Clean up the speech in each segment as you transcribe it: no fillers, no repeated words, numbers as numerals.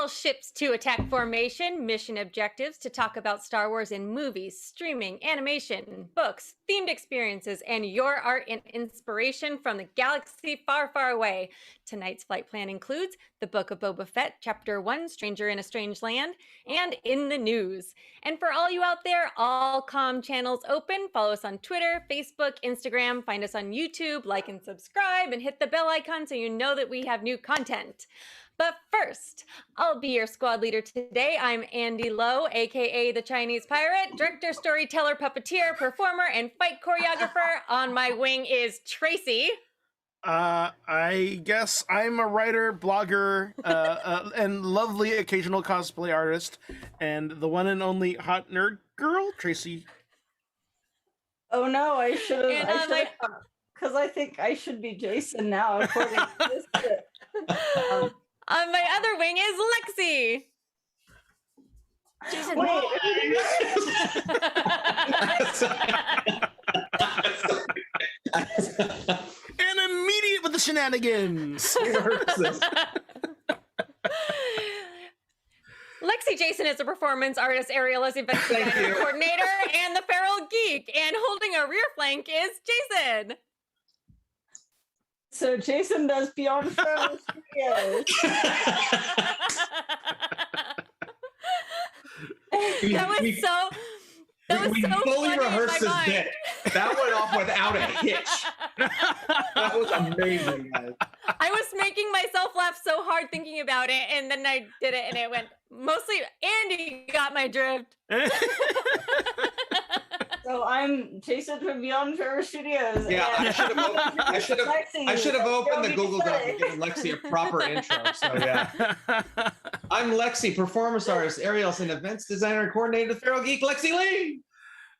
All ships to attack formation, mission objectives to talk about Star Wars in movies, streaming, animation, books, themed experiences, and your art and inspiration from the galaxy far, far away. Tonight's flight plan includes the Book of Boba Fett, Chapter 1, Stranger in a Strange Land, and In the News. And for all you out there, all comm channels open. Follow us on Twitter, Facebook, Instagram. Find us on YouTube, like and subscribe, and hit the bell icon so you know that we have new content. But first, I'll be your squad leader today. I'm Andy Lowe, aka the Chinese Pirate, director, storyteller, puppeteer, performer, and fight choreographer. On my wing is Tracy. I guess I'm a writer, blogger, and lovely occasional cosplay artist, and the one and only hot nerd girl, Tracy. Oh no, I should have, because I think I should be Jason now, according to this. On my other wing is Lexi. Jason, wait. And immediate with the shenanigans. Lexi Jason is a performance artist, Ariel is event designer coordinator, and the feral geek. And holding a rear flank is Jason. So Jason does Beyond Feral Studios. That was so fully funny rehearsed in my this mind. bit. That went off without a hitch. That was amazing, guys. I was making myself laugh so hard thinking about it, and then I did it, and it went mostly. Andy got my drift. So I'm Jason from Beyond Feral Studios. Yeah, I should have opened the Google Doc and given Lexi a proper intro. So yeah, I'm Lexi, performance artist, Ariel's an events designer and coordinator, the Feral Geek, Lexi Lee.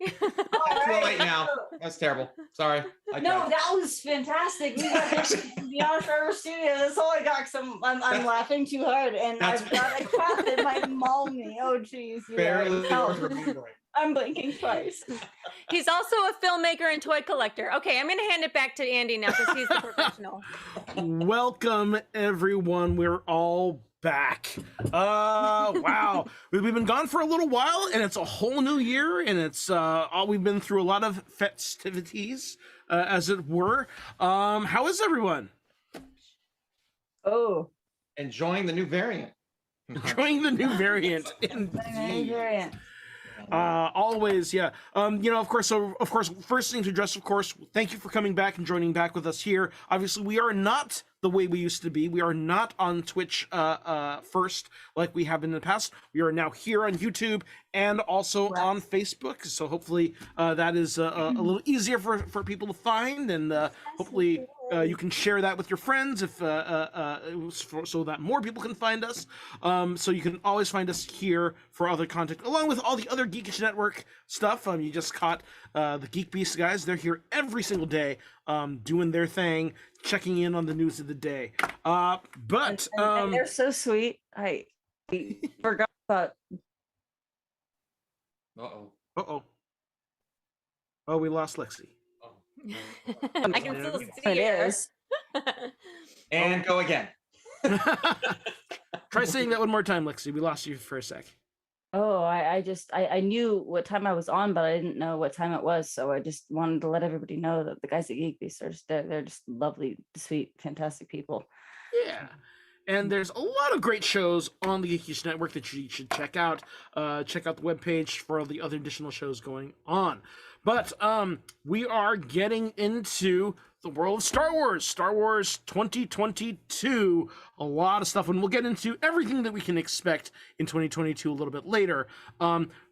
That's too late now. That's terrible. Sorry. No, that was fantastic. We got Beyond Feral Studios. That's all I got. Cause I'm laughing too hard, and I've got a cat that might maul me. Oh, jeez. I'm blinking twice. He's also a filmmaker and toy collector. Okay, I'm going to hand it back to Andy now because he's the professional. Welcome, everyone. We're all back. Wow. We've been gone for a little while, and it's a whole new year, and it's we've been through a lot of festivities, as it were. How is everyone? Oh. Enjoying the new variant. Enjoying the new variant. Always, yeah. Of course, first thing to address, of course, thank you for coming back and joining back with us here. Obviously, we are not the way we used to be. We are not on Twitch first like we have in the past. We are now here on YouTube and also on Facebook. So hopefully that is a little easier for people to find, and hopefully you can share that with your friends if so that more people can find us. So you can always find us here for other content, along with all the other Geekish Network stuff. You just caught the Geek Beast guys. They're here every single day, doing their thing, checking in on the news of the day. But and they're so sweet. I forgot about. Oh, we lost Lexi. I can still see it. Is. And go again. Try saying that one more time, Lexi. We lost you for a sec. Oh, I knew what time I was on, but I didn't know what time it was. So I just wanted to let everybody know that the guys at Geek Beast they're just lovely, sweet, fantastic people. Yeah. And there's a lot of great shows on the Geekish Network that you should check out. Check out the webpage for all the other additional shows going on. But we are getting into the world of Star Wars 2022. A lot of stuff, and we'll get into everything that we can expect in 2022 a little bit later.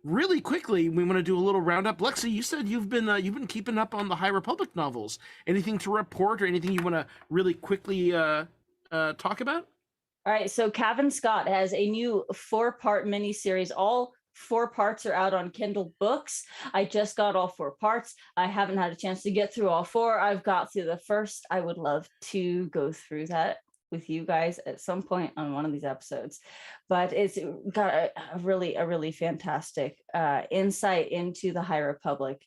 Really quickly, we want to do a little roundup. Lexi, you said you've been keeping up on the High Republic novels. Anything to report or anything you want to really quickly talk about? All right, so Cavan Scott has a new 4-part miniseries. All 4 parts are out on Kindle Books. I just got all 4 parts. I haven't had a chance to get through all 4. I've got through the first. I would love to go through that with you guys at some point on one of these episodes. But it's got a really fantastic insight into the High Republic.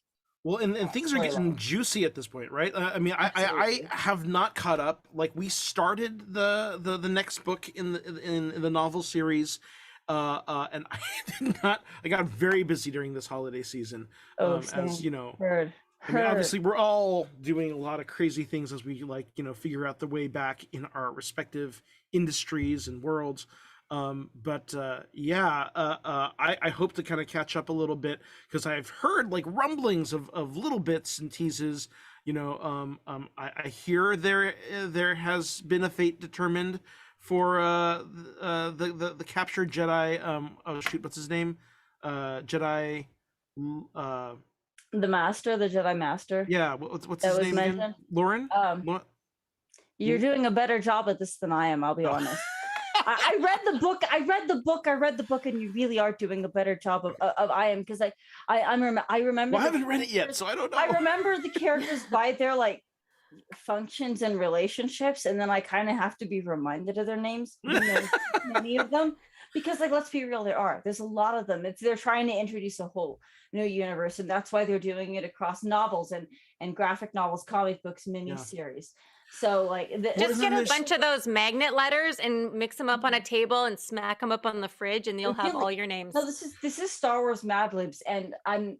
Well, and things are getting juicy at this point, right? I mean, I have not caught up. Like, we started the next book in the novel series, and I did not. I got very busy during this holiday season, as you know. I mean, obviously, we're all doing a lot of crazy things as we figure out the way back in our respective industries and worlds. I hope to kind of catch up a little bit because I've heard like rumblings of little bits and teases. I hear there has been a fate determined for the captured Jedi. Oh shoot, what's his name? Jedi. The Jedi Master. Yeah, what's his name again? Lauren. You're doing a better job at this than I am. I'll be honest. I read the book. I read the book, and you really are doing a better job of I am, because I remember. Well, I haven't read it yet, so I don't know. I remember the characters by their like functions and relationships, and then I kind of have to be reminded of their names, many of them, because like let's be real, there's a lot of them. They're trying to introduce a whole new universe, and that's why they're doing it across novels and graphic novels, comic books, miniseries. So like just get a bunch of those magnet letters and mix them up on a table and smack them up on the fridge, and you'll have all your names. No, this is Star Wars Mad Libs, and I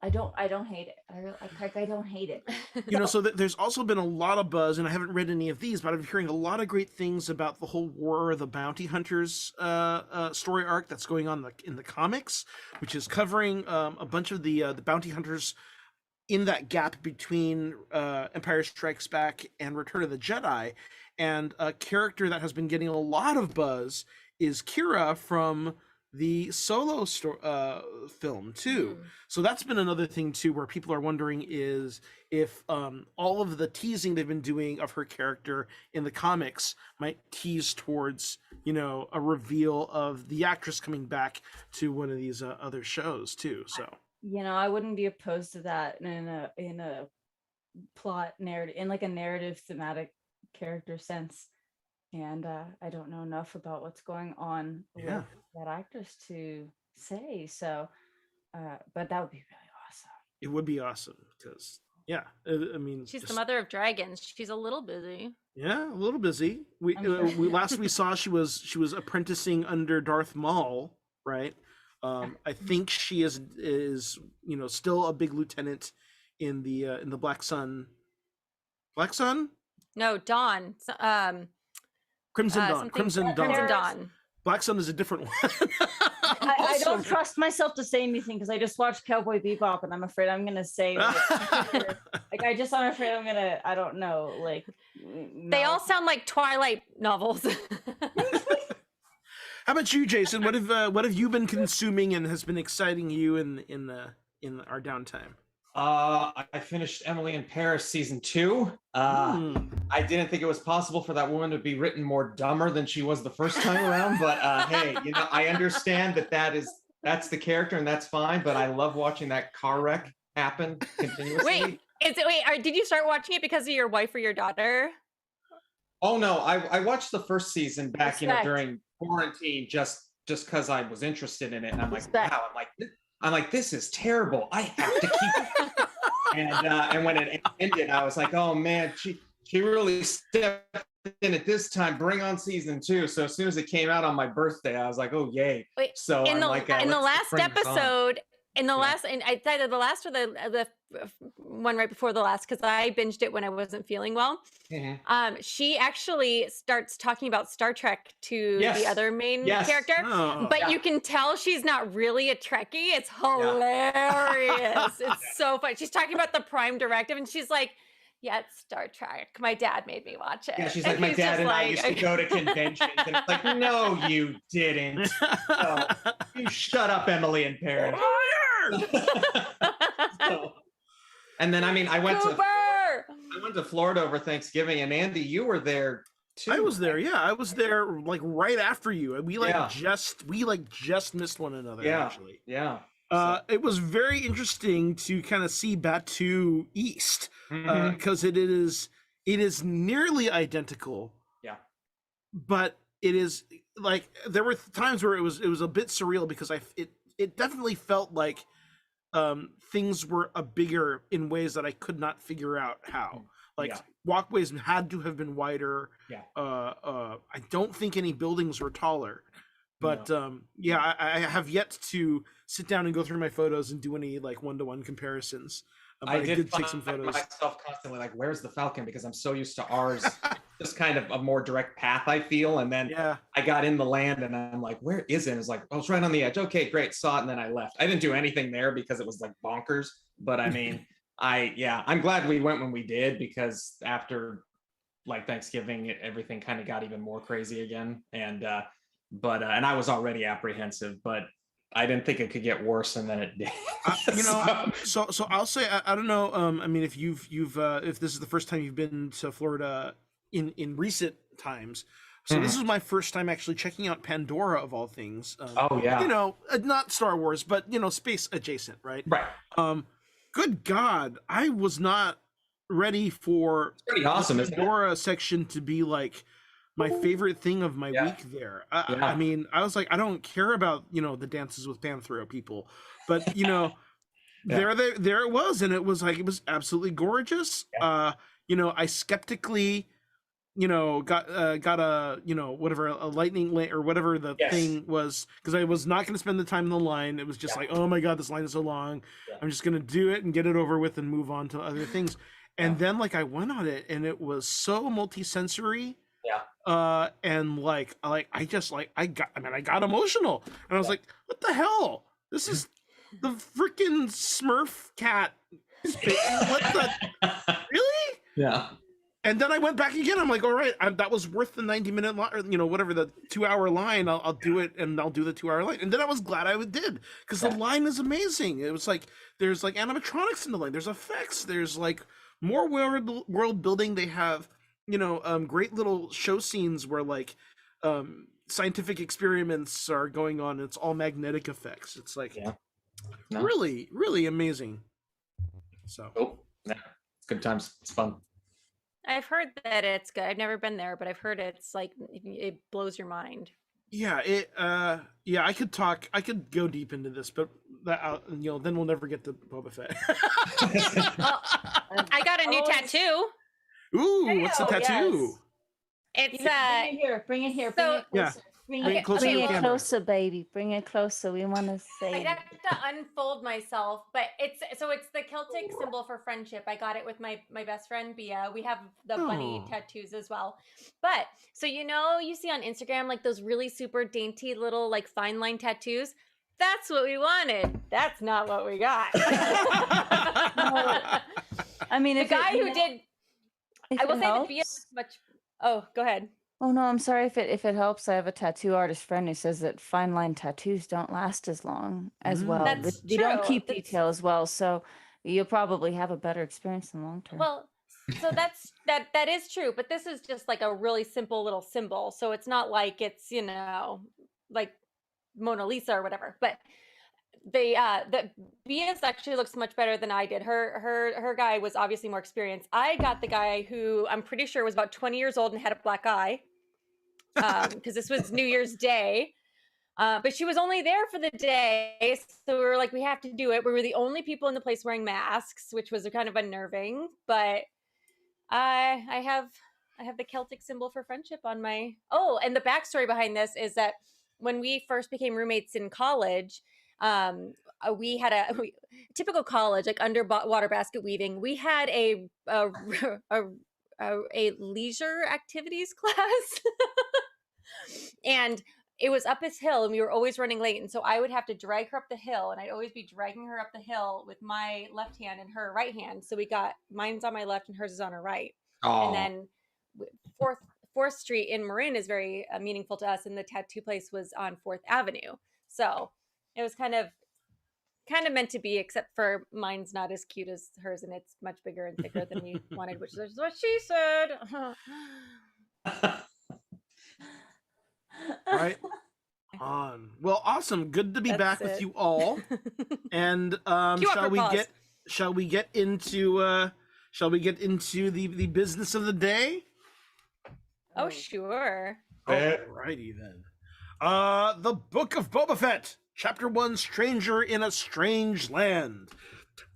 don't hate it. I don't hate it. So there's also been a lot of buzz, and I haven't read any of these, but I'm hearing a lot of great things about the whole War of the Bounty Hunters story arc that's going on in the comics, which is covering a bunch of the bounty hunters in that gap between Empire Strikes Back and Return of the Jedi. And a character that has been getting a lot of buzz is Kira from the Solo film too. So that's been another thing too, where people are wondering is if all of the teasing they've been doing of her character in the comics might tease towards a reveal of the actress coming back to one of these other shows too. So I wouldn't be opposed to that in a plot narrative, in like a narrative thematic character sense. And I don't know enough about what's going on with that actress to say so, but that would be really awesome. It would be awesome because I mean, she's the mother of dragons. She's a little busy. Yeah, a little busy. We last we saw she was apprenticing under Darth Maul, right? I think she is still a big lieutenant in the Black Sun. Black Sun? No, Dawn. Crimson Dawn. Crimson Dawn. Black Sun is a different one. I don't trust myself to say anything because I just watched Cowboy Bebop, and I'm afraid I'm gonna say I'm afraid I'm gonna, I don't know, like they all sound like Twilight novels. How about you, Jason? What have you been consuming and has been exciting you in our downtime? I finished Emily in Paris season 2. I didn't think it was possible for that woman to be written more dumber than she was the first time around, but hey, I understand that's the character and that's fine, but I love watching that car wreck happen continuously. Did you start watching it because of your wife or your daughter? Oh no, I watched the first season back, during quarantine just because I was interested in it, and I'm like, wow, I'm like, this is terrible. I have to keep it. And when it ended, I was like, oh man, she really stepped in at this time. Bring on season 2. So as soon as it came out on my birthday, I was like, oh yay. So in the last episode, either the last or the one right before the last, because I binged it when I wasn't feeling well. Mm-hmm. She actually starts talking about Star Trek to the other main character, but you can tell she's not really a Trekkie. It's hilarious. It's so funny. She's talking about the Prime Directive, and she's like, yeah, it's Star Trek. My dad made me watch it. Yeah, she's like, my dad and I used to go to conventions. And it's like, no, you didn't. No, you shut up, Emily in Paris. And then, I went to Florida over Thanksgiving, and Andy, you were there too. I was there. Yeah, I was there like right after you. We just missed one another. Actually. Yeah. It was very interesting to kind of see Batu East because it is nearly identical. Yeah. But it is like there were times where it was a bit surreal because it definitely felt like things were bigger in ways that I could not figure out how. Like walkways had to have been wider. I don't think any buildings were taller. But I have yet to sit down and go through my photos and do any like one-to-one comparisons. I did take some photos myself constantly, like, where's the Falcon? Because I'm so used to ours, just kind of a more direct path, I feel. And then I got in the land and I'm like, where is it? It's like, oh, it's right on the edge. Okay, great, saw it. And then I left. I didn't do anything there because it was like bonkers. But I mean, I'm glad we went when we did, because after like Thanksgiving, everything kind of got even more crazy again. And I was already apprehensive, but I didn't think it could get worse, and then it did. So I'll say I don't know. I mean, if you've if this is the first time you've been to Florida in recent times, so this is my first time actually checking out Pandora of all things. Not Star Wars, but space adjacent, right? Right. Good God, I was not ready for it's pretty awesome, the Pandora section to be like my favorite thing of my week there. I mean, I was like, I don't care about, the dances with Panthro people, but there it was. And it was like, it was absolutely gorgeous. I skeptically, got a, whatever, a lightning lane or whatever the thing was, because I was not going to spend the time in the line. It was just like, oh my God, this line is so long. I'm just going to do it and get it over with and move on to other things. And then like I went on it and it was so multi-sensory. And I got emotional, and I was like, what the hell? This is the freaking Smurf cat. What the really? Yeah. And then I went back again. I'm like, all right, that was worth the 90-minute line, or whatever, the 2-hour line. I'll do it, and I'll do the 2-hour line. And then I was glad I did, because the line is amazing. It was like there's like animatronics in the line. There's effects. There's like more world building. They have great little show scenes where like scientific experiments are going on. It's all magnetic effects. It's like really, really amazing. So it's good times. It's fun. I've heard that it's good. I've never been there, but I've heard it's like it blows your mind. Yeah, I could go deep into this, but that then we'll never get to Boba Fett. I got a new tattoo. Ooh, what's the tattoo? It's bring it here. Bring it closer, baby. Bring it closer. We want to say. I have to unfold myself, but it's the Celtic symbol for friendship. I got it with my best friend Bia. We have the bunny tattoos as well. But so you see on Instagram like those really super dainty little like fine line tattoos. That's what we wanted. That's not what we got. I mean, the guy who did. I will say that Bia much. Oh, go ahead. Oh no, I'm sorry if it helps. I have a tattoo artist friend who says that fine line tattoos don't last as long as well. They don't keep detail as well, so you'll probably have a better experience in the long term. Well, so that is true, but this is just like a really simple little symbol. So it's not like it's like Mona Lisa or whatever. But the Bia's actually looks much better than I did. Her guy was obviously more experienced. I got the guy who I'm pretty sure was about 20 years old and had a black eye, because this was New Year's Day. But she was only there for the day, so we were like, we have to do it. We were the only people in the place wearing masks, which was kind of unnerving. But I have the Celtic symbol for friendship on my. Oh, and the backstory behind this is that when we first became roommates in college, we had a typical college, like underwater basket weaving. We had a leisure activities class, and it was up this hill, and we were always running late. And so I would have to drag her up the hill, and I'd always be dragging her up the hill with my left hand and her right hand. So we got mine's on my left and hers is on her right. Oh. And then Fourth Street in Marin is very meaningful to us, and the tattoo place was on 4th Avenue. So it was kind of meant to be, except for mine's not as cute as hers, and it's much bigger and thicker than we wanted, which is what she said. Right on. Well, awesome. Good to be back with you all. And shall we get into the business of the day? Oh, sure. Alrighty then. The Book of Boba Fett. Chapter 1, Stranger in a Strange Land.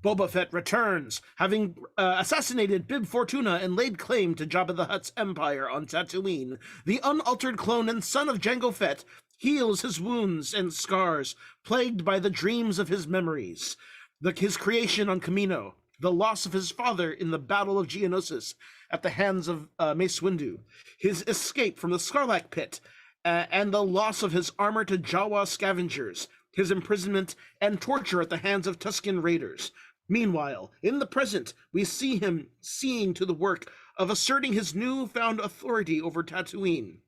Boba Fett returns, having assassinated Bib Fortuna and laid claim to Jabba the Hutt's empire on Tatooine. The unaltered clone and son of Jango Fett heals his wounds and scars, plagued by the dreams of his memories. His creation on Kamino, the loss of his father in the Battle of Geonosis at the hands of Mace Windu, his escape from the Sarlacc pit, and the loss of his armor to Jawa scavengers, his imprisonment and torture at the hands of Tusken raiders. Meanwhile, in the present, we see him seeing to the work of asserting his newfound authority over Tatooine.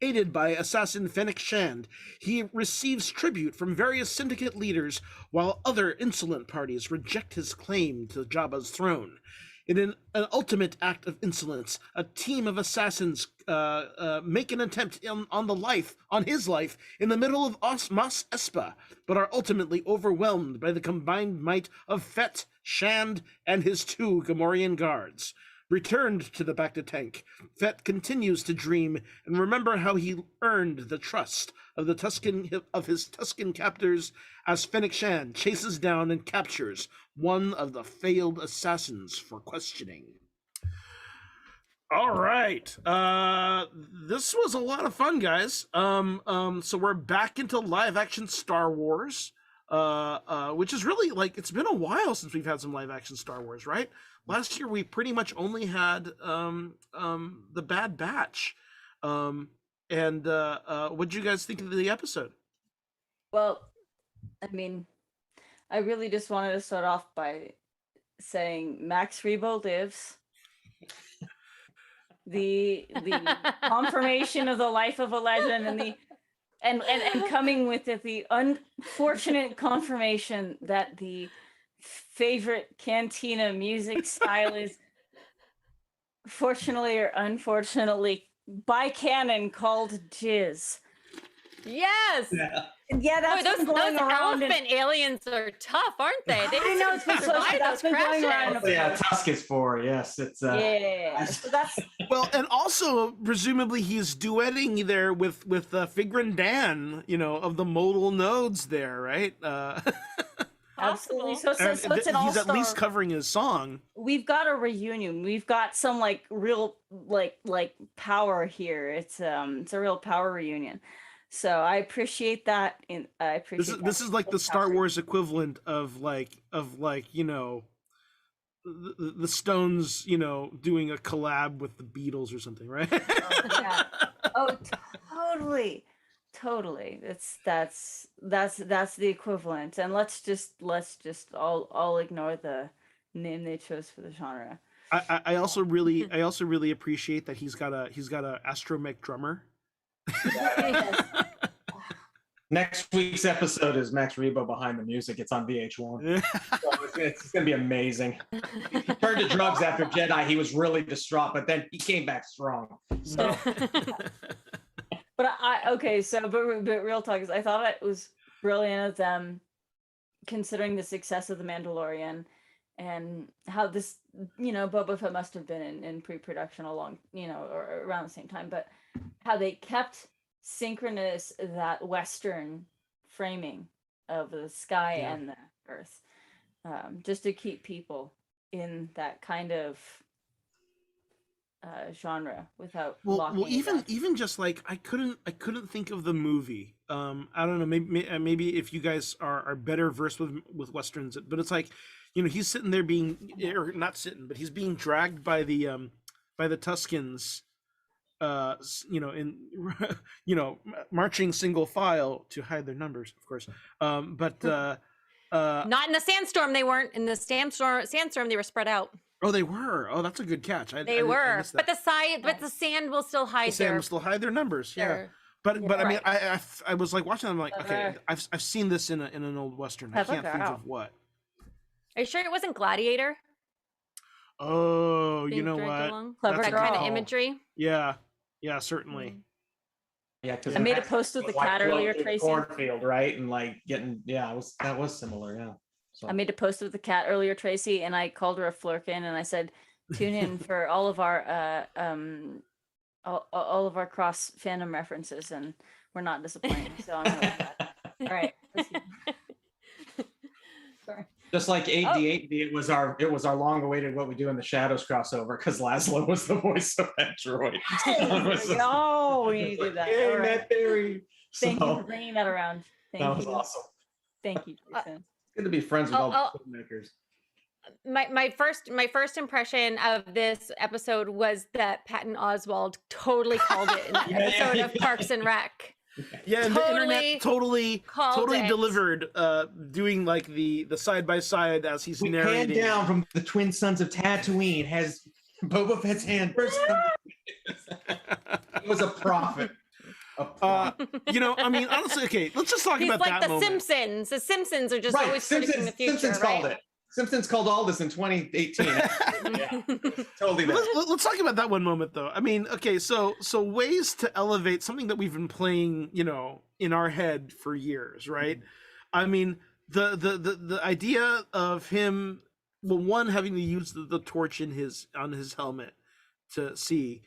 Aided by assassin Fennec Shand, he receives tribute from various syndicate leaders, while other insolent parties reject his claim to Jabba's throne. In an ultimate act of insolence, a team of assassins make an attempt on his life in the middle of Mos Espa, but are ultimately overwhelmed by the combined might of Fett, Shand, and his 2 Gamorrean guards. Returned to the Bacta tank, Fett continues to dream and remember how he earned the trust of his Tusken captors as Fennec Shand chases down and captures one of the failed assassins for questioning. All right. This was a lot of fun, guys. So we're back into live action Star Wars, which is really it's been a while since we've had some live action Star Wars, right? Last year we pretty much only had the Bad Batch. What did you guys think of the episode? Well, I mean, I really just wanted to start off by saying Max Rebo lives. The confirmation of the life of a legend, and coming with it the unfortunate confirmation that the favorite cantina music style is, fortunately or unfortunately, by canon called jizz. Yes. Yeah, that's those going around. Elephant aliens are tough, aren't they? I know it's been that's been going around. Yeah, Tusk is for yes. It's yeah. So that's well, and also presumably he's duetting there with Figrin Dan, of the modal nodes there, right? Absolutely. So it's an he's all-star. at least covering his song. We've got a reunion. We've got some real power here. It's a real power reunion. So I appreciate that. This is like the Star Wars equivalent of the Stones, doing a collab with the Beatles or something, right? Oh, yeah. Oh, totally. That's the equivalent. And let's just all ignore the name they chose for the genre. I also really appreciate that he's got a astromech drummer. Yes. Next week's episode is Max Rebo behind the music. It's on VH1. So it's going to be amazing. He turned to drugs after Jedi. He was really distraught, but then he came back strong. So. But but real talk is, I thought it was brilliant of them, considering the success of The Mandalorian and how this, Boba Fett must have been in pre-production along, or around the same time, but how they kept synchronous that Western framing of the sky and the earth, just to keep people in that kind of genre without even just I couldn't think of the movie. I don't know, maybe if you guys are better versed with Westerns, but it's he's sitting there or not sitting, but he's being dragged by the Tuskens, marching single file to hide their numbers, of course. But not in the sandstorm. They weren't in the sandstorm. They were spread out. Oh, they were. Oh, that's a good catch. They were, but the sand will still hide. Will still hide their numbers. Yeah. But I mean, I was watching. I'm like, okay, I've seen this in an old Western. I can't think of what. Are you sure it wasn't Gladiator? Oh, you know what? Clever kind of imagery. Yeah, certainly. Yeah, because I made a post with the cat earlier, Tracy. Cornfield, right, and that was similar. Yeah. So. I made a post with the cat earlier, Tracy, and I called her a flurkin, and I said, "Tune in for all of our cross fandom references," and we're not disappointing. So I'm really glad. All right. Sorry. Just like 8D8D, it was our long-awaited What We Do in the Shadows crossover because Laszlo was the voice of that droid. Oh, we did that. Hey, All right. Matt Berry. Thank you for bringing that around. Thank That was you. awesome. Thank you, Jason. It's good to be friends with all the filmmakers. My first impression of this episode was that Patton Oswalt totally called it in that episode of Parks and Rec. Yeah, and the internet totally it. delivered, doing like the side by side as he's narrating. Hand down from the twin sons of Tatooine has Boba Fett's hand. It was a prophet. You know, I mean, honestly, okay, let's just talk about like that the moment. Simpsons. The Simpsons are just Right, always predicting the future, Simpsons right? called it. Simpsons called all this in 2018. Yeah, totally. Let's talk about that one moment, though. I mean, okay, so ways to elevate something that we've been playing, you know, in our head for years, right? Mm-hmm. I mean, the idea of him, well, one, having to use the torch on his helmet to see,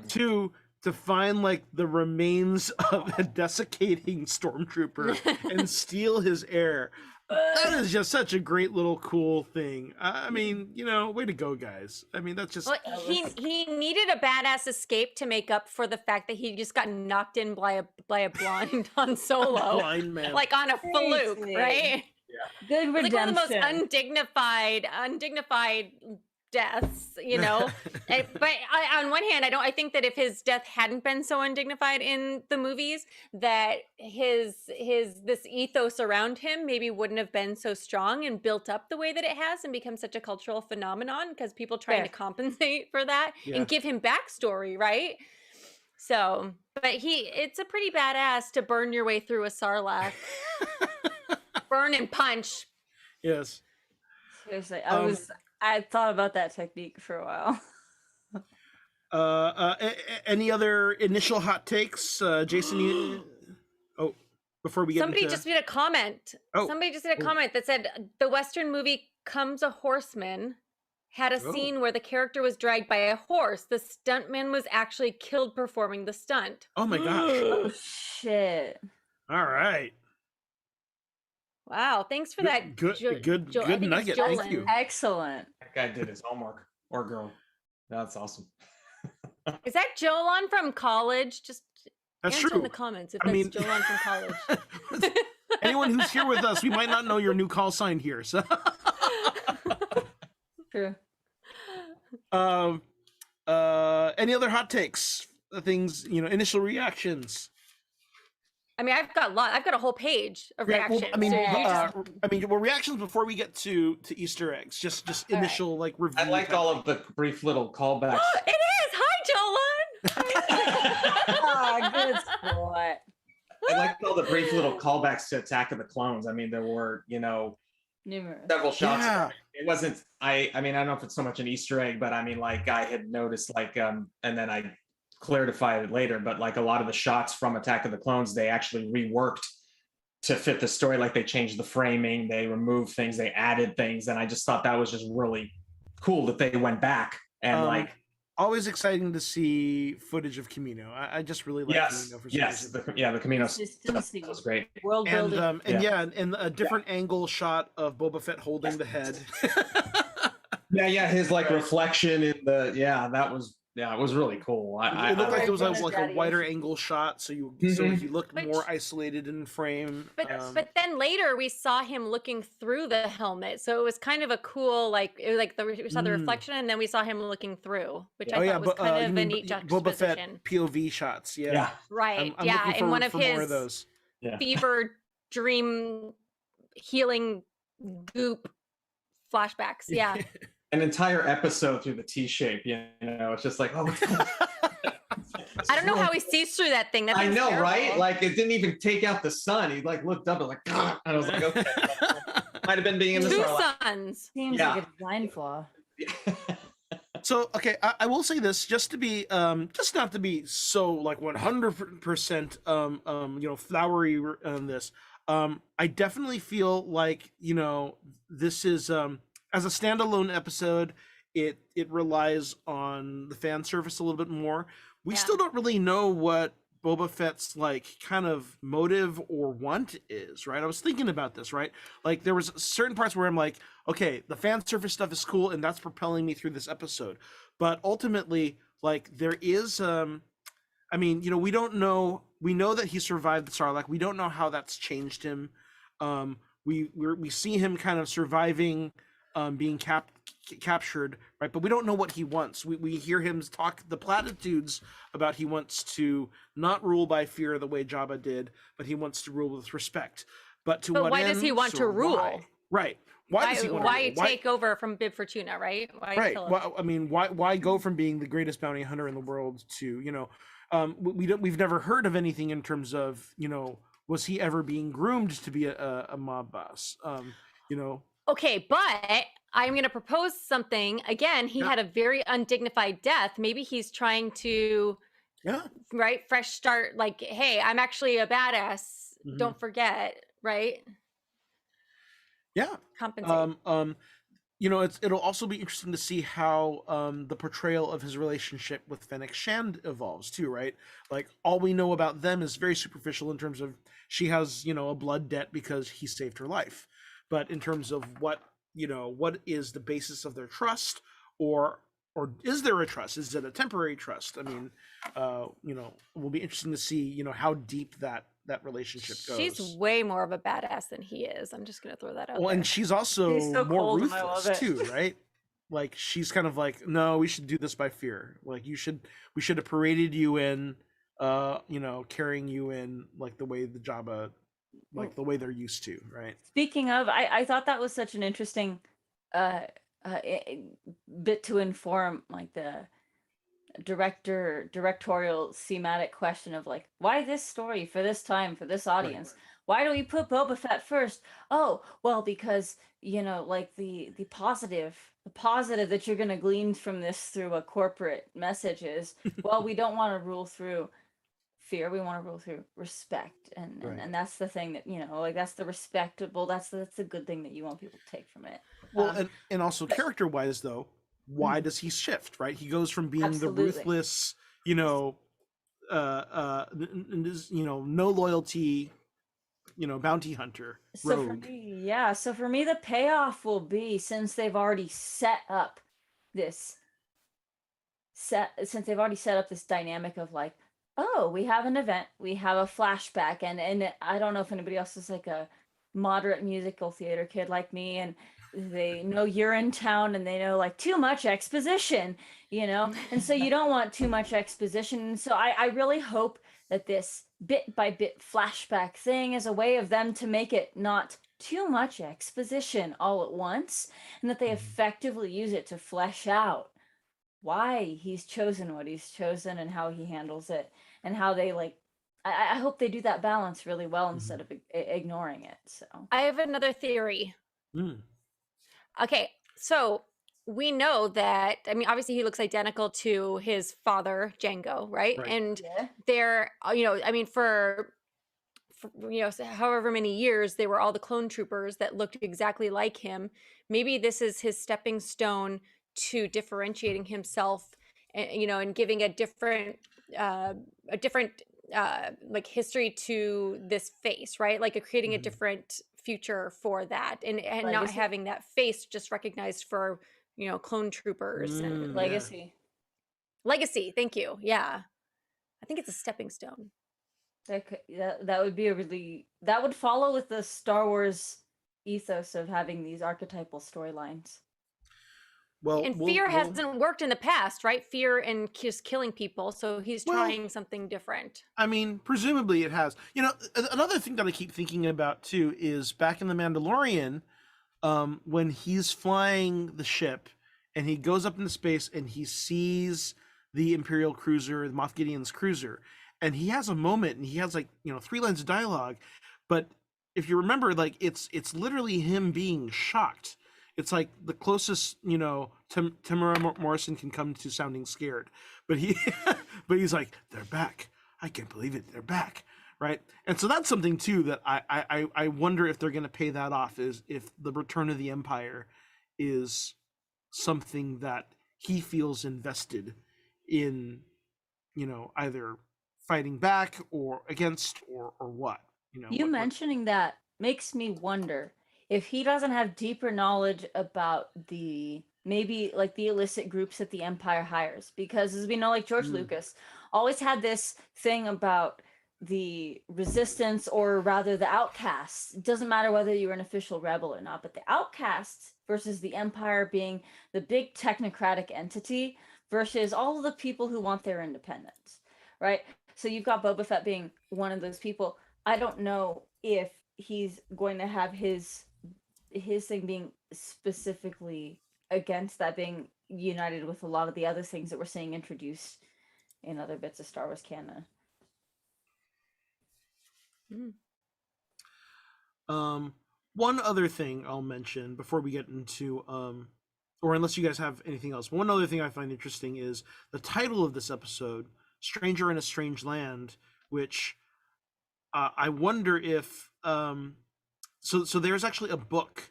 two, to find like the remains of a desiccating stormtrooper and steal his heir. That is just such a great little cool thing. I mean, you know, way to go, guys. I mean, that's just... Well, he needed a badass escape to make up for the fact that he just got knocked in by a blind Han Solo. Blind man. Like on a fluke, right? Yeah. Good redemption. Like one of the most undignified deaths, you know. But on one hand, I think that if his death hadn't been so undignified in the movies, that this ethos around him maybe wouldn't have been so strong and built up the way that it has and become such a cultural phenomenon because people trying to compensate for that and give him backstory, right? So, but it's a pretty badass to burn your way through a Sarlacc. Burn and punch. Yes. Seriously, I thought about that technique for a while. Any other initial hot takes, Jason? Before we get somebody just made a comment. Somebody just did a comment that said the Western movie Comes a Horseman had a scene where the character was dragged by a horse. The stuntman was actually killed performing the stunt. Oh my gosh! Oh shit! All right. Wow, thanks for that. Good nugget. Thank you. Excellent. That guy did his homework, or girl. That's awesome. Is that Jolan from college? Just answer in the comments if that's Jolan from college. Anyone who's here with us, we might not know your new call sign here. So. True. Any other hot takes? Things, you know, initial reactions. I mean, I've got a whole page of reactions. Well, reactions before we get to Easter eggs. Just initial like review. I liked all of the brief little callbacks. It is. Hi, Jolan. Good sport. I liked all the brief little callbacks to Attack of the Clones. I mean, there were, you know, numerous several shots. Yeah. It wasn't. I mean, I don't know if it's so much an Easter egg, but I mean, like I had noticed, like, and then I clarified it later, but like a lot of the shots from Attack of the Clones, they actually reworked to fit the story. Like they changed the framing, they removed things, they added things, and I just thought that was just really cool that they went back and like. Always exciting to see footage of Camino. I just really like Camino for some reason. The Camino stuff was great. World building. And a different angle shot of Boba Fett holding the head. His like reflection in the it was really cool. It looked like it was like a wider angle shot, so he looked more isolated in frame. But then later we saw him looking through the helmet, so it was kind of a cool we saw the reflection, and then we saw him looking through, which I thought was kind of a neat juxtaposition. Boba Fett POV shots, right, I'm in one of his more of those. fever dream healing goop flashbacks, An entire episode through the T-shape, you know, it's just like, oh, what's going on? I don't know how he sees through that thing. I know, terrible. Right? Like it didn't even take out the sun. He like looked up and like, and I was like, okay, might have been being in the two suns. Seems like a design flaw. So okay, I will say this just to be just not to be so like 100% you know, flowery on this. I definitely feel like, you know, this is as a standalone episode, it relies on the fan service a little bit more. We still don't really know what Boba Fett's like kind of motive or want is, right? I was thinking about this, right? Like there was certain parts where I'm like, okay, the fan service stuff is cool and that's propelling me through this episode. But ultimately, like there is I mean, you know, we know that he survived the Sarlacc. We don't know how that's changed him. We see him kind of surviving being captured, right? But we don't know what he wants. We hear him talk the platitudes about he wants to not rule by fear the way Jabba did, but he wants to rule with respect. But what why does he want to rule? Why? Right. Why does he want to rule? Why take over from Bib Fortuna, right? Why right. kill him? Well, I mean, why go from being the greatest bounty hunter in the world to, you know, we've never heard of anything in terms of, you know, was he ever being groomed to be a mob boss? You know. Okay, but I'm going to propose something. Again, he had a very undignified death. Maybe he's trying to, right, fresh start. Like, hey, I'm actually a badass. Don't forget, right? Yeah. Compensate. You know, it'll also be interesting to see how the portrayal of his relationship with Fennec Shand evolves too, right? Like all we know about them is very superficial in terms of she has, you know, a blood debt because he saved her life. But in terms of what, you know, what is the basis of their trust, or is there a trust? Is it a temporary trust? I mean, you know, it will be interesting to see, you know, how deep that relationship goes. She's way more of a badass than he is. I'm just going to throw that out there. And she's also so more ruthless too, right? Like she's kind of like, no, we should do this by fear. Like we should have paraded you in, you know, carrying you in like the way the Jabba, like the way they're used to, right? Speaking of, I thought that was such an interesting bit to inform like the directorial thematic question of like, why this story for this time, for this audience? Right. Why do we put Boba Fett first? Oh, well, because, you know, like the positive that you're going to glean from this through a corporate message is, well, we don't want to rule through fear, we want to rule through respect, and that's the thing that, you know, like that's the respectable, that's the good thing that you want people to take from it. Well, and also character wise though, why does he shift, right? He goes from being the ruthless, you know, you know, no loyalty, you know, bounty hunter, rogue. So for me the payoff will be, since they've already set up this dynamic of like, oh, we have an event, we have a flashback, and I don't know if anybody else is like a moderate musical theater kid like me, and they know you're in town and they know like too much exposition, you know, and so you don't want too much exposition. And so I really hope that this bit by bit flashback thing is a way of them to make it not too much exposition all at once, and that they effectively use it to flesh out why he's chosen what he's chosen and how he handles it, and how they like, I hope they do that balance really well instead of ignoring it. So I have another theory. Okay, so we know that, I mean, obviously he looks identical to his father, Django, right? And they're, you know, I mean, for you know, however many years, they were all the clone troopers that looked exactly like him. Maybe this is his stepping stone to differentiating himself, you know, and giving a different like history to this face, right? Like creating a different future for that, and not having that face just recognized for, you know, clone troopers and legacy. Thank you. Yeah, I think it's a stepping stone. That would be that would follow with the Star Wars ethos of having these archetypal storylines. Well, and fear hasn't worked in the past, right? Fear and just killing people. So he's trying something different. I mean, presumably it has. You know, another thing that I keep thinking about too is back in The Mandalorian, when he's flying the ship and he goes up into space and he sees the Imperial cruiser, the Moff Gideon's cruiser, and he has a moment and he has like, you know, 3 lines of dialogue. But if you remember, like it's literally him being shocked. It's like the closest, you know, Tamara Morrison can come to sounding scared, but he's like, they're back. I can't believe it. They're back. Right. And so that's something too, that I wonder if they're going to pay that off, is if the Return of the Empire is something that he feels invested in, you know, either fighting back or against or what? You mentioning that makes me wonder if he doesn't have deeper knowledge about maybe like the illicit groups that the Empire hires, because as we know, like George Lucas always had this thing about the resistance, or rather the outcasts. It doesn't matter whether you're an official rebel or not, but the outcasts versus the Empire being the big technocratic entity versus all of the people who want their independence, right? So you've got Boba Fett being one of those people. I don't know if he's going to have his thing being specifically against that being united with a lot of the other things that we're seeing introduced in other bits of Star Wars canon. One other thing I'll mention before we get into or unless you guys have anything else, one other thing I find interesting is the title of this episode, Stranger in a Strange Land, which I wonder if so there's actually a book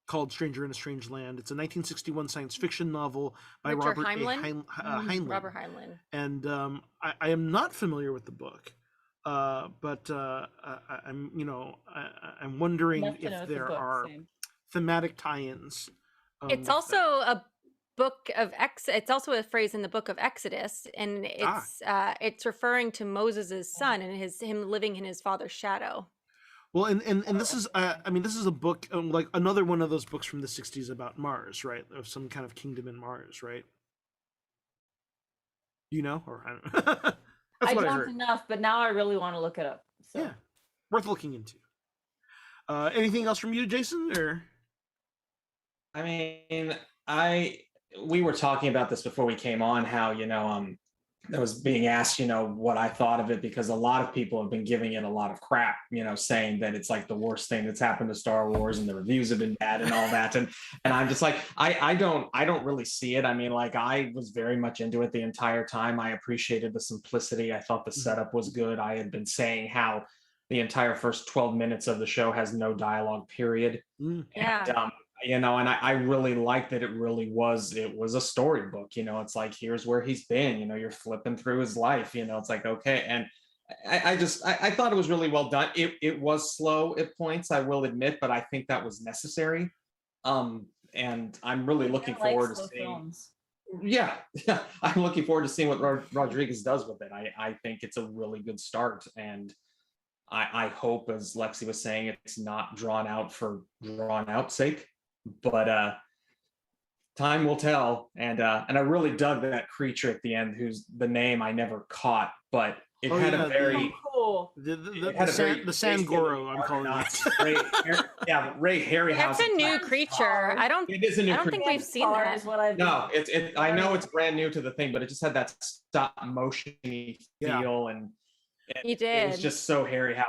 called Stranger in a Strange Land. It's a 1961 science fiction novel by Robert Heinlein. Robert Heinlein. And I am not familiar with the book, but I'm I'm wondering if there are thematic tie-ins. It's also a book of it's also a phrase in the book of Exodus, and it's referring to Moses' son and him living in his father's shadow. Well, and this is this is a book like another one of those books from the 60s about Mars, right? Of some kind of kingdom in Mars, right? Or I don't know. I don't enough, but now I really want to look it up. So. Yeah, worth looking into. Anything else from you, Jason? Or I mean, we were talking about this before we came on, how I was being asked, what I thought of it, because a lot of people have been giving it a lot of crap, saying that it's like the worst thing that's happened to Star Wars, and the reviews have been bad and all that. And I'm just like, I don't really see it. I mean, like, I was very much into it the entire time. I appreciated the simplicity. I thought the setup was good. I had been saying how the entire first 12 minutes of the show has no dialogue, period. Yeah. And I really liked that it was a storybook. It's like, here's where he's been, you're flipping through his life, it's like, okay. And I thought it was really well done. It was slow at points, I will admit, but I think that was necessary. And I'm really looking forward to seeing films. Yeah, I'm looking forward to seeing what Rodriguez does with it. I think it's a really good start, and I hope, as Lexi was saying, it's not drawn out for drawn out sake. But time will tell, and I really dug that creature at the end, whose the name I never caught, but it had a very cool. The Sand Goro, I'm calling it. Ray Harryhausen. That's a new creature. It is a new creature. I don't think we've seen that. No, I know it's brand new to the thing, but it just had that stop motion feel, and it was just so Harryhausen.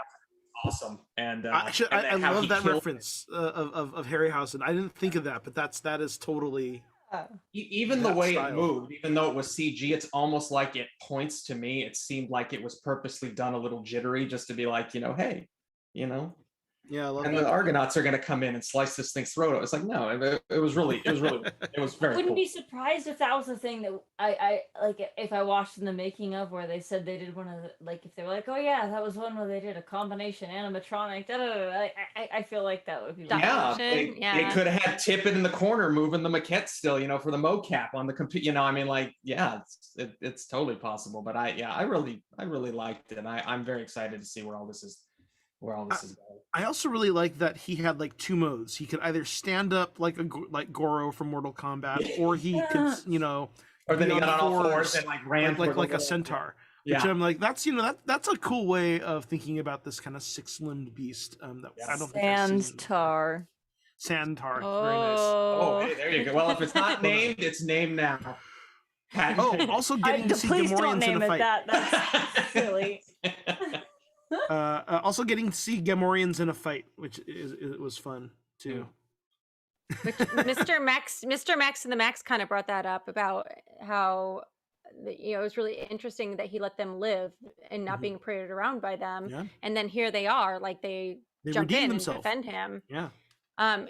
Awesome. And I love that reference of Harryhausen. I didn't think of that, but that is totally even the way it moved, even though it was CG, it's almost like it points to me. It seemed like it was purposely done a little jittery just to be like, hey, Yeah, I love and that. the Argonauts are going to come in and slice this thing's throat. It was like, no, it was very I wouldn't be surprised if that was the thing that I like, if I watched in the making of where they said they did one of the, like, if they were like, oh yeah, that was one where they did a combination animatronic, I feel like that would be they could have had Tippett in the corner moving the maquette still, for the mocap on the computer, I mean, like, yeah, it's totally possible. But I really liked it, and I'm very excited to see where all this is going. I also really like that he had like two modes. He could either stand up like Goro from Mortal Kombat, or he could, or then he got on all fours and like ran like a centaur. Which I'm like, that's that's a cool way of thinking about this kind of six-limbed beast. I don't think I've seen. Sandtar. Oh. Very nice. Oh, hey, there you go. Well, if it's not named, it's named now. Also getting to see Gamorreans in a fight. That's silly. Also getting to see Gamorreans in a fight, which it was fun too. Which Mr. Max and the Max kind of brought that up about how it was really interesting that he let them live and not being paraded around by them. Yeah. And then here they are, like they jump in and defend him. Yeah.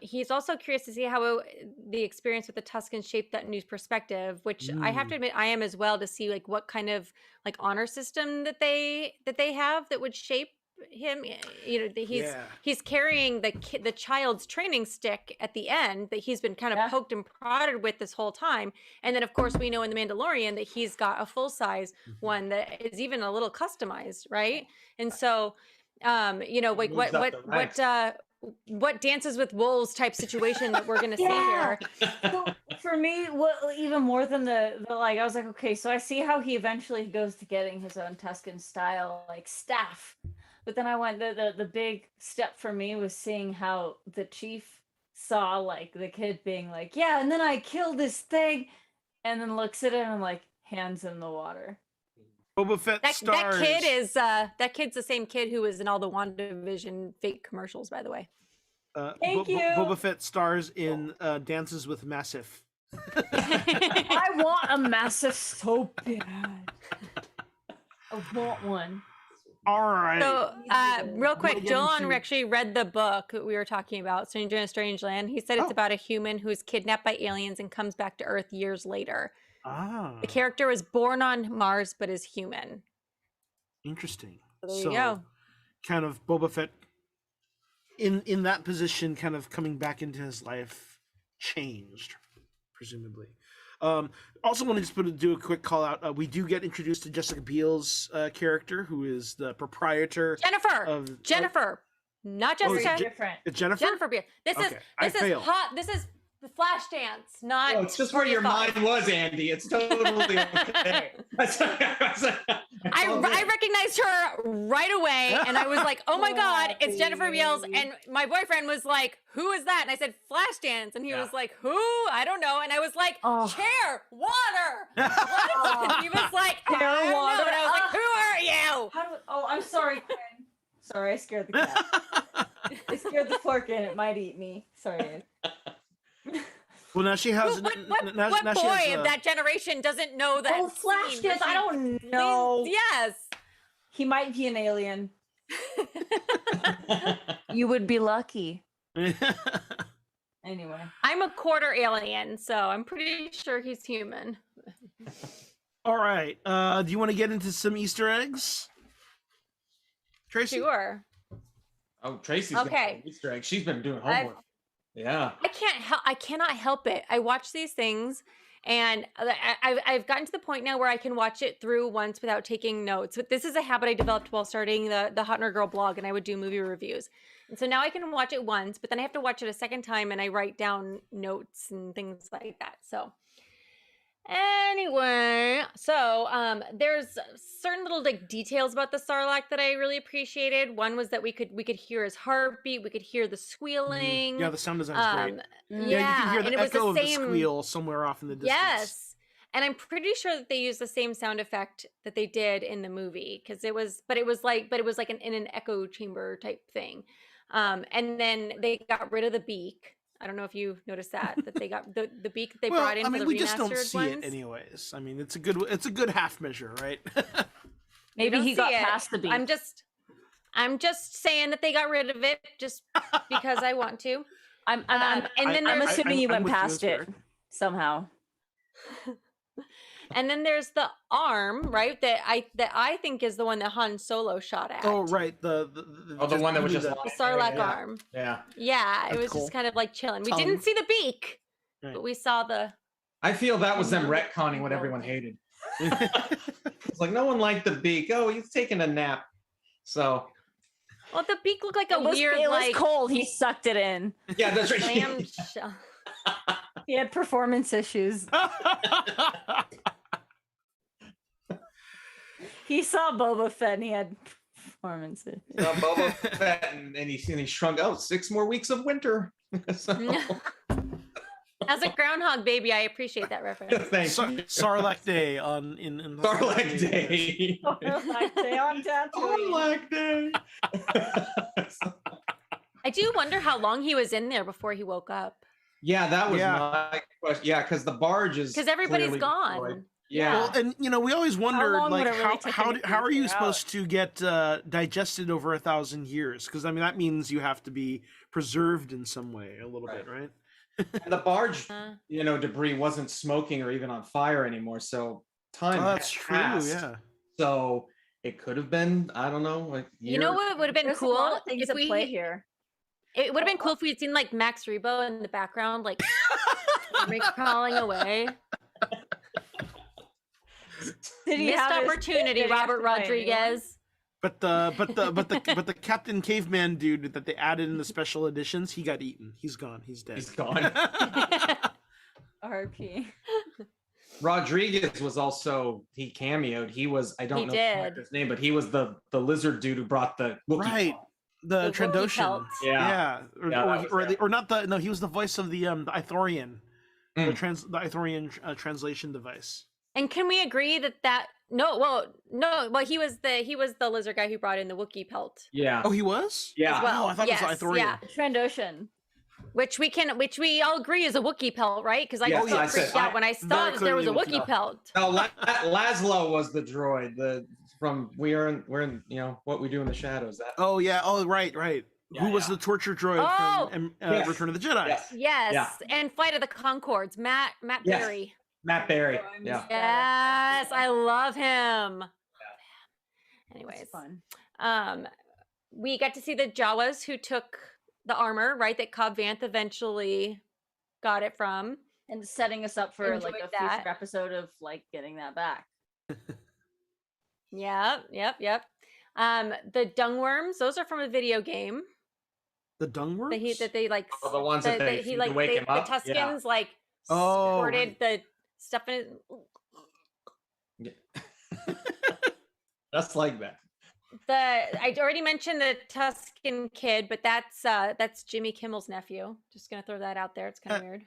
He's also curious to see how the experience with the Tuskens shaped that new perspective, which I have to admit I am as well, to see like what kind of like honor system that they have that would shape him. You know, he's carrying the child's training stick at the end that he's been kind of poked and prodded with this whole time, and then of course we know in the Mandalorian that he's got a full-size one that is even a little customized, right? And so you know, like what Dances with Wolves type situation that we're gonna see here. So for me, what even more than the like, I was like, okay, so I see how he eventually goes to getting his own Tusken style like staff, but then I went the big step for me was seeing how the chief saw like the kid being like, yeah, and then I killed this thing, and then looks at it and I'm like, hands in the water. Boba Fett stars. That kid is that kid's the same kid who was in all the WandaVision fake commercials, by the way. Thank you. Boba Fett stars in Dances with Massive. I want a Massive so bad. I want one. All right. So, real quick, Joel actually read the book that we were talking about, Stranger in a Strange Land. He said it's about a human who's kidnapped by aliens and comes back to Earth years later. The character was born on Mars, but is human. Interesting. So there you go. Kind of Boba Fett in that position, kind of coming back into his life, changed, presumably. Also wanted to do a quick call out. We do get introduced to Jessica Biel's character, who is the proprietor. Jennifer, not Jessica. Different. It's Jennifer. Jennifer Biel. This is hot. This is the Flashdance, not. Oh, it's just where your mind was, Andy. It's totally okay. I recognized her right away, and I was like, "Oh my God, it's Jennifer Beals!" And my boyfriend was like, "Who is that?" And I said, "Flashdance," and he was like, "Who? I don't know." And I was like, "Chair, water." What? He was like, "I don't know." And I was like, "Who are you?" I'm sorry, Quinn. Sorry, I scared the cat. I scared the fork in. It might eat me. Sorry. Well, now she has. What boy of that generation doesn't know that? Flashdance. I don't know. Yes. He might be an alien. You would be lucky. Anyway. I'm a quarter alien, so I'm pretty sure he's human. All right. Do you want to get into some Easter eggs, Tracy? Sure. Oh, Tracy's got an Easter egg. She's been doing homework. Yeah. I cannot help it. I watch these things, and I've gotten to the point now where I can watch it through once without taking notes. But this is a habit I developed while starting the Hot Nerd Girl blog, and I would do movie reviews. And so now I can watch it once, but then I have to watch it a second time, and I write down notes and things like that. So anyway, there's certain little like details about the Sarlacc that I really appreciated. One was that we could hear his heartbeat, we could hear the squealing. Yeah, the sound design is great. Yeah, you can hear the echo of the same squeal somewhere off in the distance. Yes, and I'm pretty sure that they used the same sound effect that they did in the movie, because it was like in an echo chamber type thing. And then they got rid of the beak. I don't know if you noticed that they got the beak that they brought in. I mean, we just don't see ones. it anyways. I mean, it's a good half measure, right? Maybe he got past the beak. I'm just saying that they got rid of it just because I want to. I'm assuming you went past it somehow. And then there's the arm, right? That I think is the one that Han Solo shot at. Oh, right. The one that was just the Sarlacc arm. Yeah. Yeah, it That's was cool. just kind of like chilling. We didn't see the beak, but we saw the. I feel that was them retconning what everyone hated. It's like no one liked the beak. Oh, he's taking a nap. So. Well, the beak looked like a weird. It was cold. He sucked it in. Yeah, that's right. Clam shell. He had performance issues. He saw Boba Fett and he had performance issues. Boba Fett and he shrunk out 6 more weeks of winter. So. As a Groundhog Baby, I appreciate that reference. Thanks. Sarlacc Day in Sarlacc Day. Sarlacc Day on Tatooine. Sarlacc Day. I do wonder how long he was in there before he woke up. Yeah, that was my question. Yeah, because the barge is because everybody's clearly gone. destroyed. Yeah. Well, and we always wondered long would like it really take how to are you figure supposed to get digested over 1,000 years? Because I mean that means you have to be preserved in some way a little bit, right? And the barge, Uh, debris wasn't smoking or even on fire anymore. So time Oh, that's had true. passed. Yeah. So it could have been, I don't know, like you know what would have been There's a lot cool of things if at we play here. It would have been cool if we'd seen like Max Rebo in the background, like crawling away. Did he Missed have his- opportunity, did he have Robert to play a new one? Rodriguez. But the Captain Caveman dude that they added in the special editions, he got eaten. He's gone. He's dead. he's gone. RP. Rodriguez was also, he cameoed. He was, I don't He know did. his name, but he was the lizard dude who brought the Wookiee Right. pelt. The The Wookiee Trandoshan. pelt. Yeah. Yeah, that was Or not the, no, he was the voice of the Ithorian. The Mm. the Ithorian translation device. And can we agree that no, he was the lizard guy who brought in the Wookiee pelt. Yeah. Oh, he was? Yeah. as well. Oh, I thought it was Ithorian. yeah. Trandoshan. Which we all agree is a Wookiee pelt, right? Because I Yes, just got I said- freaked out when I saw that there was a clearly Wookiee pelt. No, Laszlo was the droid. From we're in What We Do in the Shadows. That. Oh yeah. Oh right. Yeah, Who was yeah. the torture droid Oh! from Yes. Return of the Jedi? Yes. Yes, Yeah. and Flight of the Conchords, Matt Yes. Berry. Matt Berry. Oh, I missed Yeah. that. Yes, I love him. Anyways, It's fun. we got to see the Jawas who took the armor, right? That Cobb Vanth eventually got it from. And setting us up for like Enjoyed a that. future episode of like getting that back. Yep. The dung worms, those are from a video game. The dung worms? That they like. Oh, the ones that they feed to wake him the up? Tuskens like Oh, squirted the stuff in it. Just like that. I already mentioned the Tusken kid, but that's Jimmy Kimmel's nephew. Just gonna throw that out there. It's kind of weird.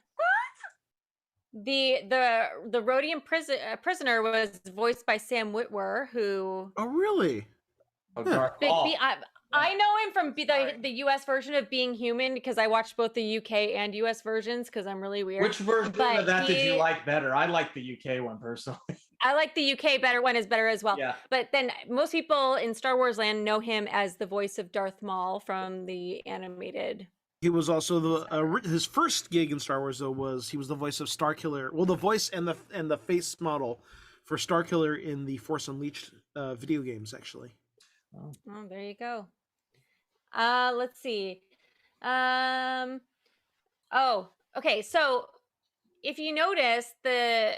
The Rhodium prisoner was voiced by Sam Witwer, who Oh really? Oh, Darth Maul. I know him from the US version of Being Human because I watched both the UK and US versions because I'm really weird. Which version But of that did you he- like better? I like the UK one personally. I like the UK better one is better as well. Yeah. But then most people in Star Wars land know him as the voice of Darth Maul from the animated. He was also the his first gig in Star Wars though was he was the voice of Starkiller. Well, the voice and the face model for Starkiller in the Force Unleashed video games actually. Oh, there you go. Let's see. Oh, okay. So if you notice the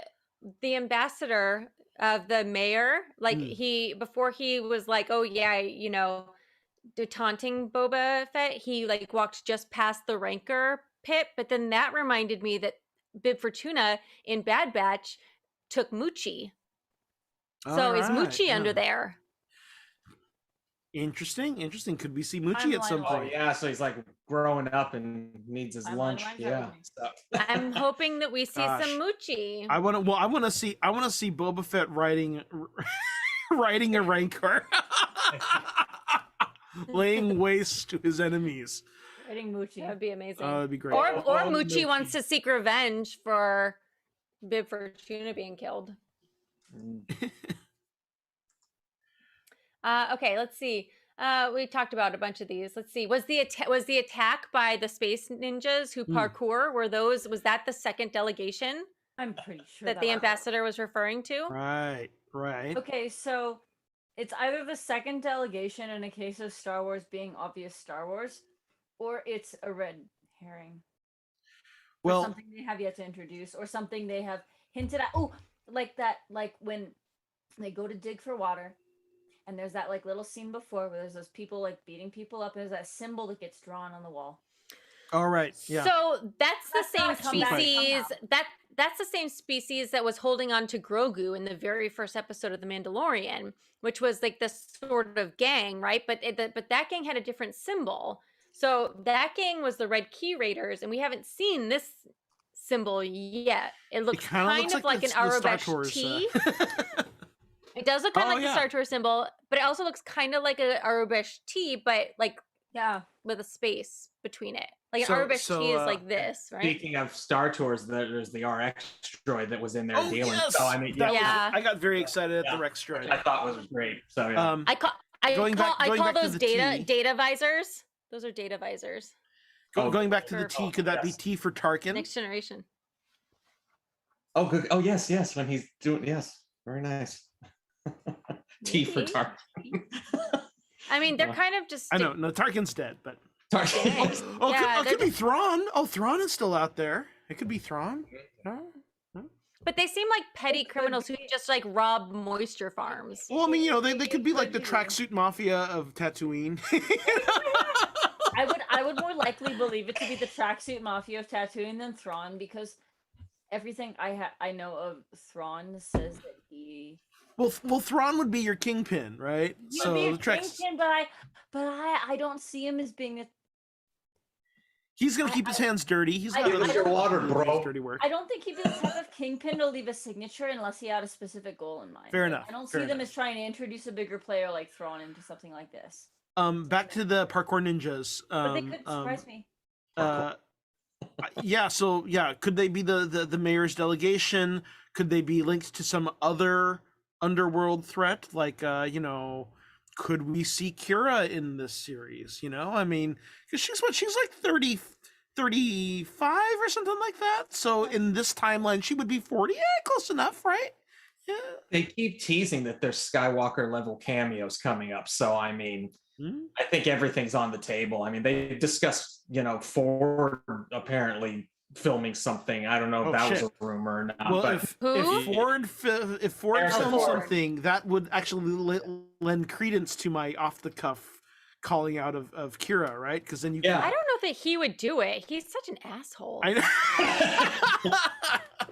ambassador of the mayor, like before he was like, oh yeah, taunting Boba Fett, he like walked just past the Rancor pit, but then that reminded me that Bib Fortuna in Bad Batch took Moochie. So is Moochie under there? Interesting. Could we see Moochie at some Timeline. Oh point? yeah, so he's like growing up and needs his Timeline lunch. lines, Yeah. everything. So- I'm hoping that we see Gosh. some Moochie. I want to see Boba Fett riding a Rancor, laying waste to his enemies. Writing Moochie. That would be amazing. That'd be great. Or Oh, Moochie Moochie. wants to seek revenge for Bib Fortuna being killed. Okay, let's see. We talked about a bunch of these. Let's see. Was the attack by the space ninjas who parkour? Was that the second delegation I'm pretty sure that the ambassador was referring to? Right. Okay, so it's either the second delegation in a case of Star Wars being obvious Star Wars, or it's a red herring. Or Well, something they have yet to introduce, or something they have hinted at. Oh, like that, like when they go to dig for water, and there's that like little scene before where there's those people like beating people up, and there's that symbol that gets drawn on the wall. all right. Yeah. So that's the same not come back species somehow. that's the same species that was holding on to Grogu in the very first episode of The Mandalorian, which was like this sort of gang, right? But that gang had a different symbol. So that gang was the Red Key Raiders, and we haven't seen this symbol yet. It looks kinda kind looks of like like the an Star Arabesh Tours, T. It does look kind of Oh, like yeah. the Star Tours symbol, but it also looks kind of like an Arabesh T, but like Yeah. with a space between it. Like So- an Arbish so, T is like this, right? Speaking of Star Tours, there's the RX droid that was in there Oh dealing. yes, So I mean, that Yeah. was, I got very excited at the Yeah. Rex which droid. I thought was great. So yeah. I call Going back to those the data T. data visors. Those are data visors. Going back to the For- T, could that be yes. T for Tarkin? Next generation. Oh, good. Oh, yes. When he's doing, yes, very nice. T for Maybe. Tarkin. I mean, they're Yeah. kind of just. I know, no, Tarkin's dead, but Dang. oh, Yeah, it they're could be Thrawn. Oh, Thrawn is still out there. It could be Thrawn. No? But they seem like petty criminals who just like rob moisture farms. Well, I mean, you know, they could be like the Could be. tracksuit mafia of Tatooine. I would more likely believe it to be the tracksuit mafia of Tatooine than Thrawn, because everything I know of Thrawn says that he well, Thrawn would be your kingpin, right? he So would be the a tracks, kingpin, but I don't see him as being a. he's gonna keep his hands dirty. He's not I- gonna Give us your water, do bro. his dirty work. I don't think he'd be the type of kingpin to leave a signature unless he had a specific goal in mind. Fair Like, enough, I don't fair see them enough. as trying to introduce a bigger player like Thrawn into something like this. Back to the parkour ninjas. But they could surprise me. Yeah, so yeah, could they be the mayor's delegation? Could they be linked to some other underworld threat? Like, you know, could we see Kira in this series? You know, I mean, because she's like 30, 35 or something like that. So in this timeline, she would be 40. Yeah, close enough, right? Yeah. They keep teasing that there's Skywalker level cameos coming up. So I mean, I think everything's on the table. I mean, they discussed, you know, Ford apparently filming something. I don't know if Oh, that shit. was a rumor or not. Well, but if Ford Harrison filmed Ford. something, that would actually lend credence to my off the cuff calling out of Kira, right? Because then you Yeah. I don't know that he would do it. He's such an asshole. I know.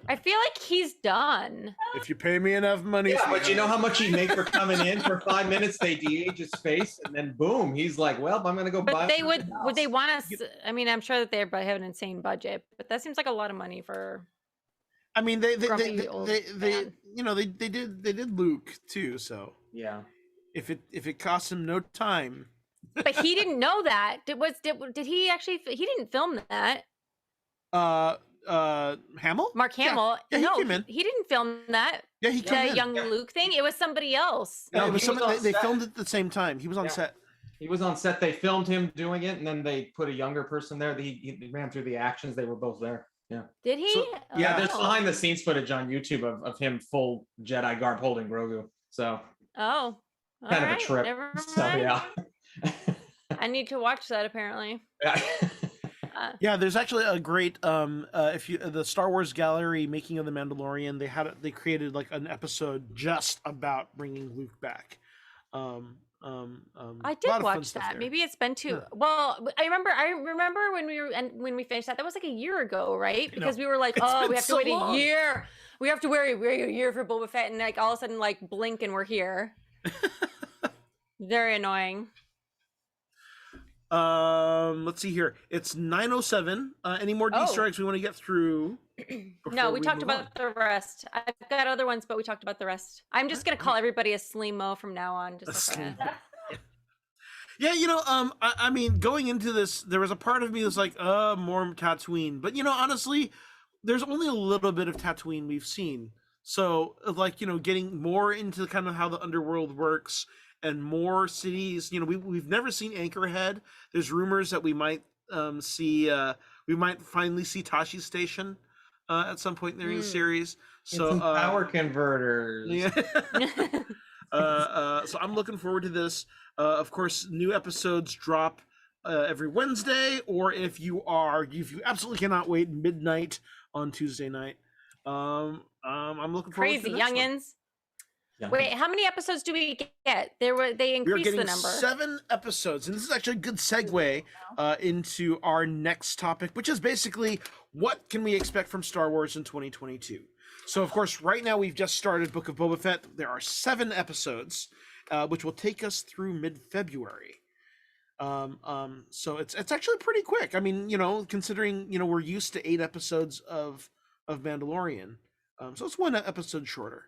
I feel like he's done. If you pay me enough money, yeah, but you know how much he'd make for coming in for 5 minutes? They de-age his face, and then boom, he's like, "Well, I'm gonna go buy." But they would something they else." want us? I mean, I'm sure that they probably have an insane budget, but that seems like a lot of money for. I mean, they Grumpy old man. you know, they did Luke too. So Yeah. if it costs him no time, But he didn't know that. Did he actually? He didn't film that. Hamill, Mark Hamill. Yeah, he no, came in. he didn't film that. Yeah, he came The in. young Luke thing. It was somebody else. No, No, it was he was something on they set. filmed it at the same time. He was on Yeah. set. He was on set. They filmed him doing it, and then they put a younger person there. He ran through the actions. They were both there. Yeah. Did he? So- Yeah, there's Oh. behind the scenes footage on YouTube of him full Jedi garb holding Grogu. So Oh. kind of a Alright, trip. Never So mind. yeah. I need to watch that apparently. Yeah. Yeah, there's actually a great if you the Star Wars Gallery Making of the Mandalorian, they created like an episode just about bringing Luke back. I a did lot of fun watch stuff that. there. Maybe it's been too Yeah. well. I remember when we finished that. That was like a year ago, right? know. Because we were like, It's oh, been we have to so wait long. a year. We have to wait a year for Boba Fett, and like all of a sudden, like blink and we're here. Very annoying. Let's see here. It's 9:07. Any more Oh. Easter eggs we want to get through? No, before we talked move on? about the rest. I've got other ones, but we talked about the rest. I'm just gonna call everybody a Sleemo from now on. A Just like Sleemo. Yeah, you know, I mean, going into this, there was a part of me that's like, more Tatooine. But you know, honestly, there's only a little bit of Tatooine we've seen. So, like, you know, getting more into kind of how the underworld works and more cities. You know, we've never seen Anchorhead. There's rumors that we might we might finally see Tashi Station at some point during the series. So Some power converters. yeah. So I'm looking forward to this. Of course, new episodes drop every Wednesday, or if you absolutely cannot wait, midnight on Tuesday night. I'm looking forward crazy to the next one. youngins. Yeah. Wait, how many episodes do we get? They We are increased getting the number. 7 episodes, and this is actually a good segue into our next topic, which is basically what can we expect from Star Wars in 2022. So, of course, right now we've just started Book of Boba Fett. There are 7 episodes, which will take us through mid-February. So it's actually pretty quick. I mean, you know, considering, you know, we're used to 8 episodes of Mandalorian, so it's 1 episode shorter.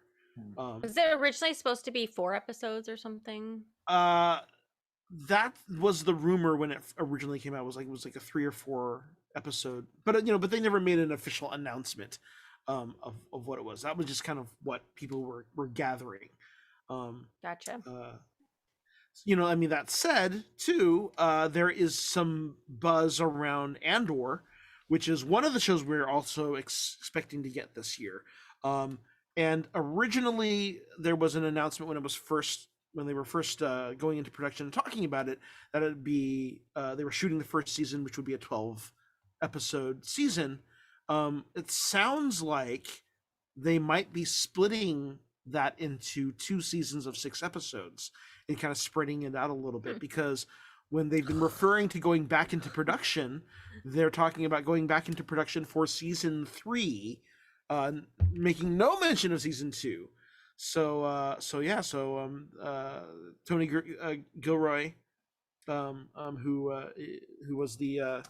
Was it originally supposed to be 4 episodes or something? that was the rumor when it originally came out. It was like a 3 or 4 episode, but but they never made an official announcement of what it was. That was just kind of what people were gathering. Gotcha. I mean, that said, too, there is some buzz around Andor, which is one of the shows we're also expecting to get this year. And originally, there was an announcement when they were first going into production and talking about it, that it'd be they were shooting the first season, which would be a 12-episode season. It sounds like they might be splitting that into 2 seasons of 6 episodes and kind of spreading it out a little bit, because when they've been referring to going back into production, they're talking about going back into production for season 3, making no mention of season 2. So Tony Gilroy, who was the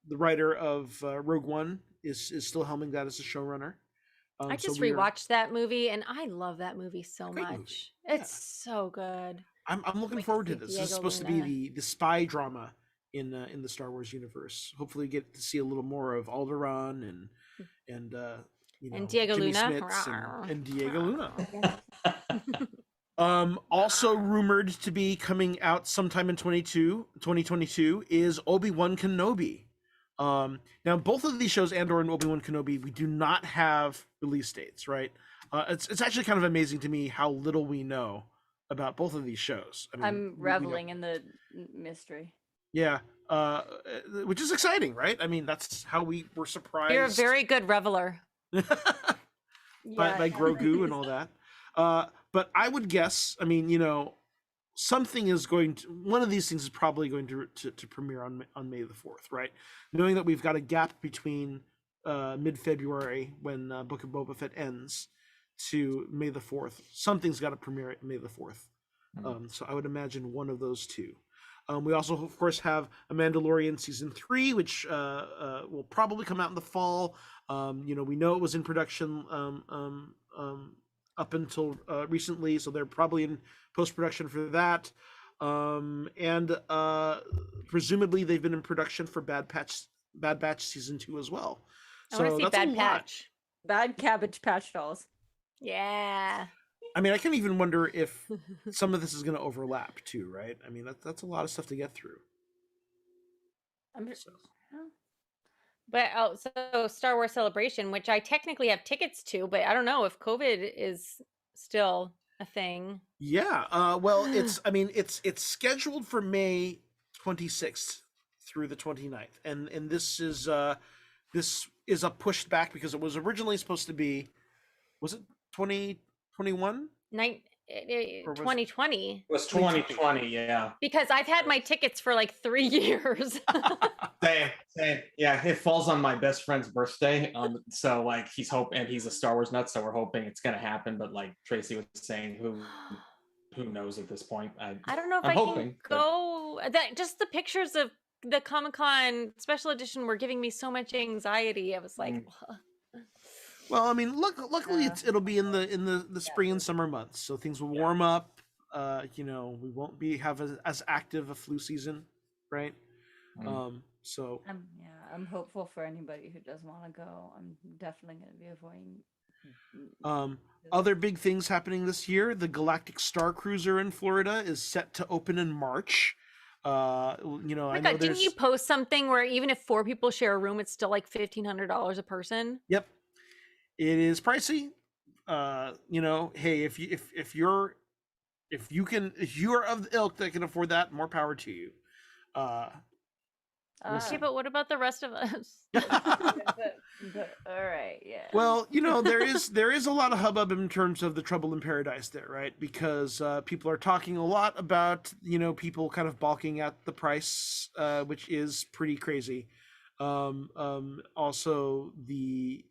writer of Rogue One, is still helming that as a showrunner. I just rewatched that movie, and I love that movie so much. Movie. It's so good. I'm looking forward to this. This is supposed to be the spy drama in the Star Wars universe. Hopefully, get to see a little more of Alderaan and Diego Jimmy Luna. Smits and Diego Luna. Also rumored to be coming out sometime in 2022 is Obi-Wan Kenobi. Now both of these shows, Andor and Obi-Wan Kenobi, we do not have release dates, right? It's actually kind of amazing to me how little we know about both of these shows. I mean, I'm reveling in the mystery. Yeah, which is exciting, right? I mean, that's how we were surprised. You're a very good reveler. by Grogu and all that. But I would guess, I mean, something is one of these things is probably going to premiere on May the 4th, right? Knowing that we've got a gap between mid-February, when Book of Boba Fett ends, to May the 4th, something's got to premiere at May the 4th. So I would imagine one of those two. We also, of course, have a Mandalorian season 3, which will probably come out in the fall. We know it was in production up until recently, so they're probably in post-production for that. And presumably they've been in production for Bad Batch season 2 as well. I want to see Bad Patch. Bad Cabbage Patch Dolls. Yeah. I mean, I can even wonder if some of this is going to overlap too, right? I mean, that's a lot of stuff to get through. But so Star Wars Celebration, which I technically have tickets to, but I don't know if COVID is still a thing. Yeah. Well, it's scheduled for May 26th through the 29th, and this is a pushed back because it was originally supposed to be, was it 2021? 2020. It was 2020, yeah. Because I've had my tickets for like 3 years. Same. Yeah, it falls on my best friend's birthday. So like he's a Star Wars nut, so we're hoping it's gonna happen. But like Tracy was saying, who knows at this point? I don't know if I'm can go. That just the pictures of the Comic-Con special edition were giving me so much anxiety. I was like, well, I mean, luckily it'll be in the spring and summer months, so things will warm up. We won't have as active a flu season, right? So I'm hopeful for anybody who does want to go. I'm definitely going to be avoiding. Other big things happening this year: the Galactic Star Cruiser in Florida is set to open in March. I know didn't you post something where even if 4 people share a room, it's still like $1,500 a person? Yep, it is pricey. Hey, if you are of the ilk that can afford that, more power to you. Okay, but what about the rest of us? But all right, yeah. Well, there is a lot of hubbub in terms of the Trouble in Paradise there, right? Because people are talking a lot about people kind of balking at the price, which is pretty crazy. Also, the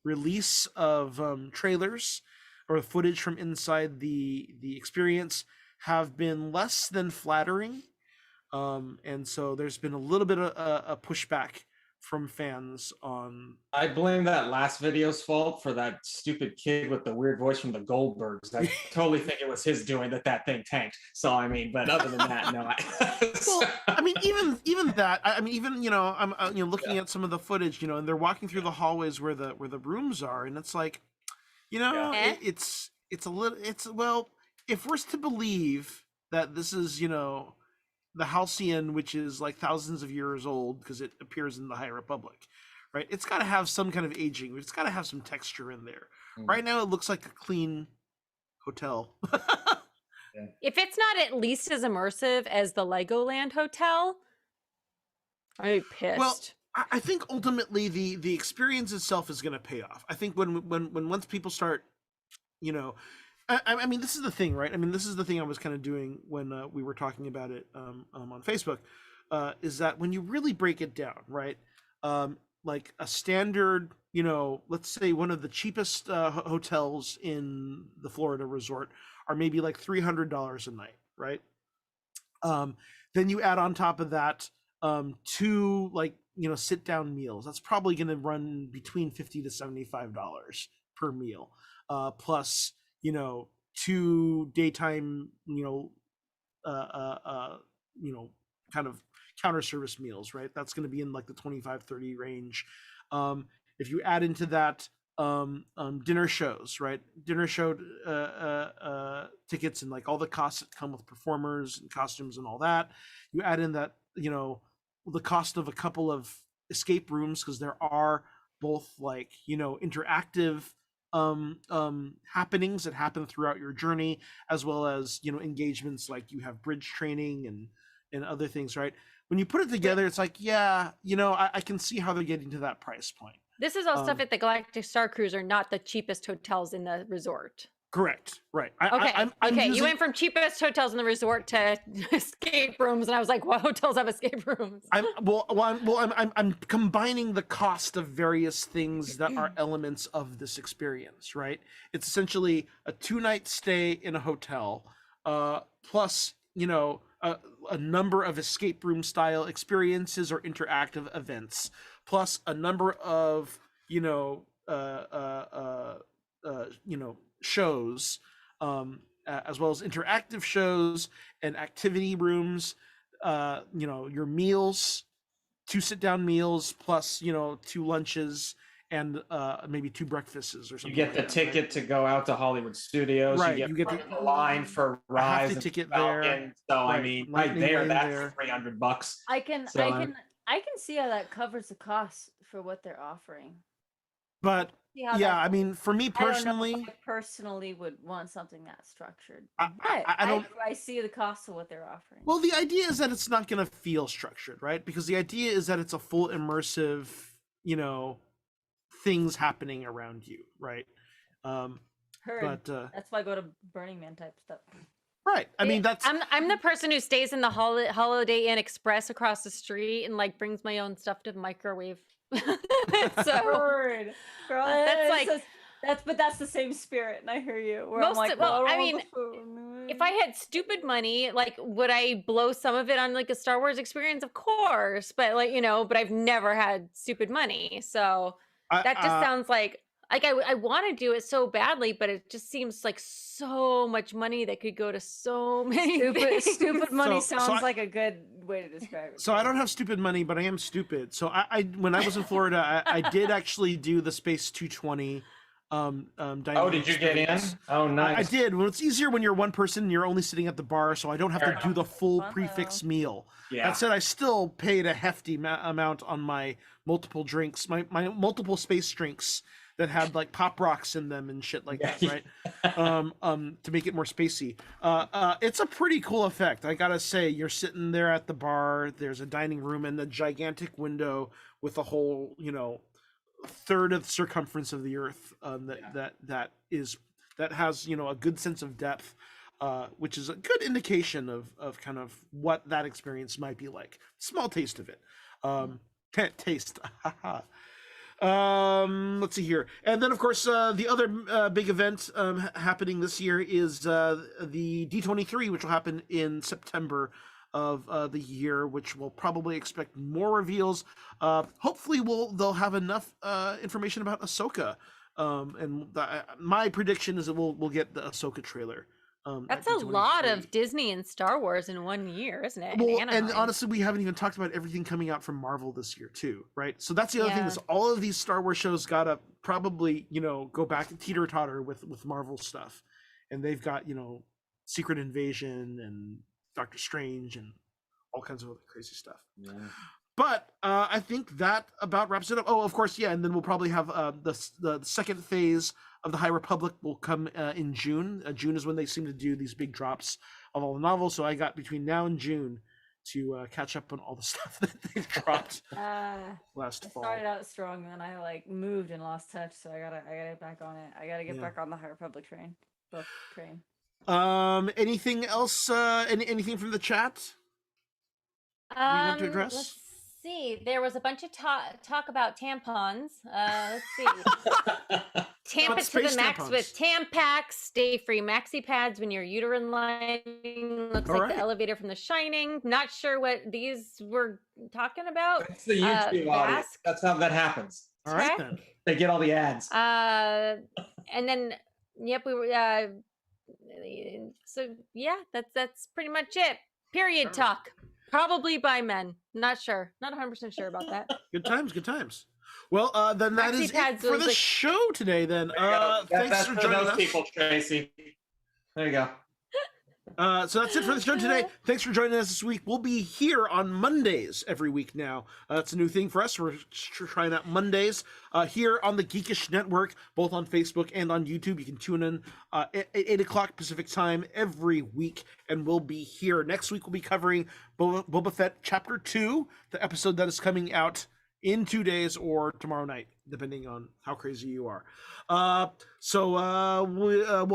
release of trailers or footage from inside the experience have been less than flattering. And so there's been a little bit of a pushback from fans on. I blame that last video's fault for that stupid kid with the weird voice from the Goldbergs. I totally think it was his doing that thing tanked. So I mean, but other than that, no. Well, I mean, even that. I mean, even I'm looking at some of the footage, and they're walking through the hallways where the rooms are, and it's like, it's a little. Well, if we're to believe that this is the Halcyon, which is like thousands of years old because it appears in the High Republic, right? It's got to have some kind of aging. It's got to have some texture in there. Right now, it looks like a clean hotel. If it's not at least as immersive as the Legoland Hotel, I'd be pissed. Well, I think ultimately the experience itself is going to pay off. I think when once people start, I mean, this is the thing, right? I mean, this is the thing I was kind of doing when we were talking about it on Facebook, is that when you really break it down, right? Like a standard, let's say one of the cheapest hotels in the Florida resort are maybe like $300 a night, right? Then you add on top of that 2 sit down meals. That's probably going to run between $50 to $75 per meal, plus 2 daytime, kind of counter service meals, right? That's going to be in like the 25-30 range. If you add into that dinner shows, right? Dinner show tickets and like all the costs that come with performers and costumes and all that. You add in that, the cost of a couple of escape rooms, because there are both like, interactive happenings that happen throughout your journey, as well as engagements like you have bridge training and other things, right? When you put it together, it's like, I can see how they're getting to that price point. This is all stuff at the Galactic Star Cruiser, not the cheapest hotels in the resort. Correct. Right. I'm you went from cheapest hotels in the resort to escape rooms, and I was like, "What hotels have escape rooms?" I'm combining the cost of various things that are elements of this experience. Right. It's essentially a 2-night stay in a hotel, plus a number of escape room style experiences or interactive events, plus a number of shows, as well as interactive shows and activity rooms, your meals, 2 sit-down meals, plus 2 lunches and maybe 2 breakfasts or something. You get the ticket to go out to Hollywood Studios. Right. You get the line for Rise the ticket Falcon. there. So Right. I mean, Lightning right there, lane that's there. $300. I can see how that covers the cost for what they're offering. But See how yeah, that I mean, for me I don't know personally, if I personally would want something that structured. I But don't. I see the cost of what they're offering. Well, the idea is that it's not going to feel structured, right? Because the idea is that it's a full immersive, things happening around you, right? Heard. But That's why I go to Burning Man type stuff. right. I mean, that's I'm the person who stays in the Holiday Inn Express across the street and like brings my own stuff to the microwave. So Heard. Girl, That's like- that's the same spirit, and I hear you. Where Most I'm like, of- well, "Oh, I the mean, food." if I had stupid money, like would I blow some of it on like a Star Wars experience? Of course, but but I've never had stupid money, so that just sounds like I want to do it so badly, but it just seems like so much money that could go to so many things. Stupid money So sounds I- like a good way to describe it. so I don't have stupid money, but I am stupid. So I when I was in Florida, I did actually do the Space 220. Dining Oh, did you get in? experience. Oh, nice. I did. Well, it's easier when you're one person and you're only sitting at the bar, so I don't have Fair to do the full Fun, prefix though. meal. Yeah. That said, I still paid a hefty amount on my multiple drinks, my multiple space drinks that had like pop rocks in them and shit like that, right? To make it more spacey. It's a pretty cool effect. I gotta say, you're sitting there at the bar. There's a dining room and a gigantic window with a whole, third of the circumference of the Earth that has a good sense of depth, which is a good indication of kind of what that experience might be like. Small taste of it. Taste. Let's see here, and then of course the other big event happening this year is the D23, which will happen in September of the year, which we'll probably expect more reveals. Hopefully, they'll have enough information about Ahsoka. My prediction is that we'll get the Ahsoka trailer. That's a lot of Disney and Star Wars in 1 year, isn't it? Well, and honestly, we haven't even talked about everything coming out from Marvel this year too, right? So that's the other thing is all of these Star Wars shows gotta probably, go back and teeter-totter with Marvel stuff. And they've got, Secret Invasion and Doctor Strange and all kinds of other crazy stuff. Yeah. But I think that about wraps it up. Oh, of course, yeah, and then we'll probably have the second phase of the High Republic will come in June. June is when they seem to do these big drops of all the novels. So I got between now and June to catch up on all the stuff that they've dropped last fall. I started out strong, then I moved and lost touch. So I gotta get back on it. I gotta get back on the High Republic train. Book train. Anything else? Anything from the chat? We want to address? Let's see. There was a bunch of talk about tampons. Let's see. Tamp it to the max tampons. With Tampax. Stay free maxi pads when your uterine lining looks like the elevator from The Shining. Not sure what these were talking about. It's the YouTube audience. That's how that happens. All right then. They get all the ads. And then we were. So yeah, that's pretty much it. Period talk. Probably by men. Not sure. Not 100% sure about that. Good times. Well, then that is it for the show today. Then, thanks for joining us. People, Tracy. There you go. So that's it for the show today. Thanks for joining us this week. We'll be here on Mondays every week now. That's a new thing for us. We're trying out Mondays here on the Geekish Network, both on Facebook and on YouTube. You can tune in at 8 o'clock Pacific time every week, and we'll be here. Next week, we'll be covering Boba Fett Chapter 2, the episode that is coming out in 2 days or tomorrow night, depending on how crazy you are. We'll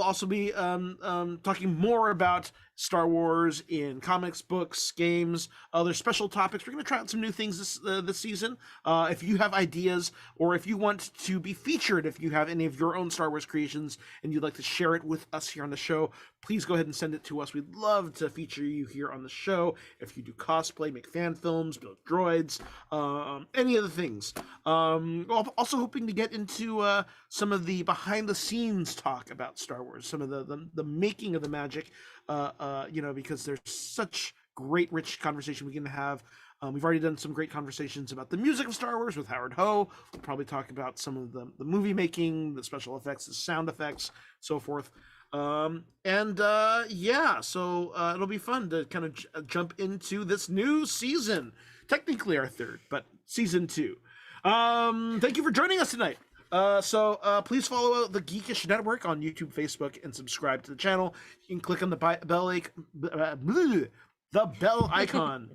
also be talking more about Star Wars in comics, books, games, other special topics. We're going to try out some new things this season. If you have ideas or if you want to be featured, if you have any of your own Star Wars creations and you'd like to share it with us here on the show, please go ahead and send it to us. We'd love to feature you here on the show. If you do cosplay, make fan films, build droids, any of the things. Also hoping to get into some of the behind-the-scenes talk about Star Wars, some of the making of the magic, because there's such great, rich conversation we can have. We've already done some great conversations about the music of Star Wars with Howard Ho. We'll probably talk about some of the movie making, the special effects, the sound effects, so forth. So it'll be fun to kind of jump into this new season. Technically our third, but season 2. Thank you for joining us tonight. Please follow the Geekish Network on YouTube, Facebook, and subscribe to the channel. You can click on the bell icon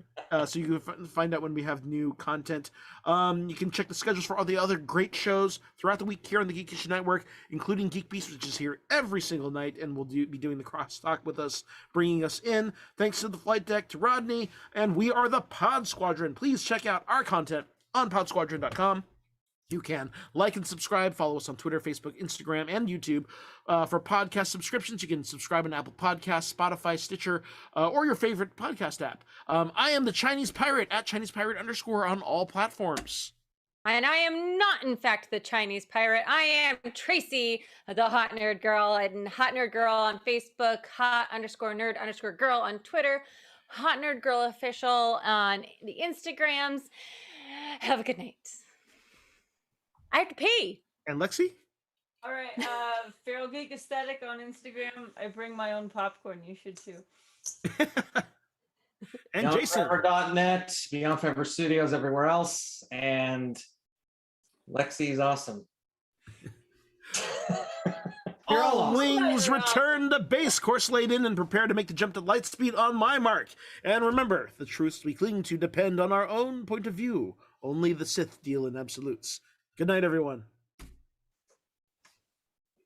so you can find out when we have new content. You can check the schedules for all the other great shows throughout the week here on the Geekish Network, including Geek Beast, which is here every single night and will be doing the crosstalk with us, bringing us in. Thanks to the flight deck, to Rodney, and we are the Pod Squadron. Please check out our content on podsquadron.com. You can like and subscribe. Follow us on Twitter, Facebook, Instagram, and YouTube. For podcast subscriptions, you can subscribe on Apple Podcasts, Spotify, Stitcher, or your favorite podcast app. I am the Chinese Pirate at ChinesePirate_ on all platforms. And I am not, in fact, the Chinese Pirate. I am Tracy, the Hot Nerd Girl, and Hot Nerd Girl on Facebook, Hot_Nerd_Girl on Twitter, Hot Nerd Girl Official on the Instagrams. Have a good night. I have to pee. And Lexi? All right. Feral Geek Aesthetic on Instagram. I bring my own popcorn. You should too. And Jason. BeyondForever.net, Beyond Forever Studios, everywhere else. And Lexi's awesome. All wings return to base, course laid in, and prepare to make the jump to light speed on my mark. And remember, the truths we cling to depend on our own point of view. Only the Sith deal in absolutes. Good night, everyone.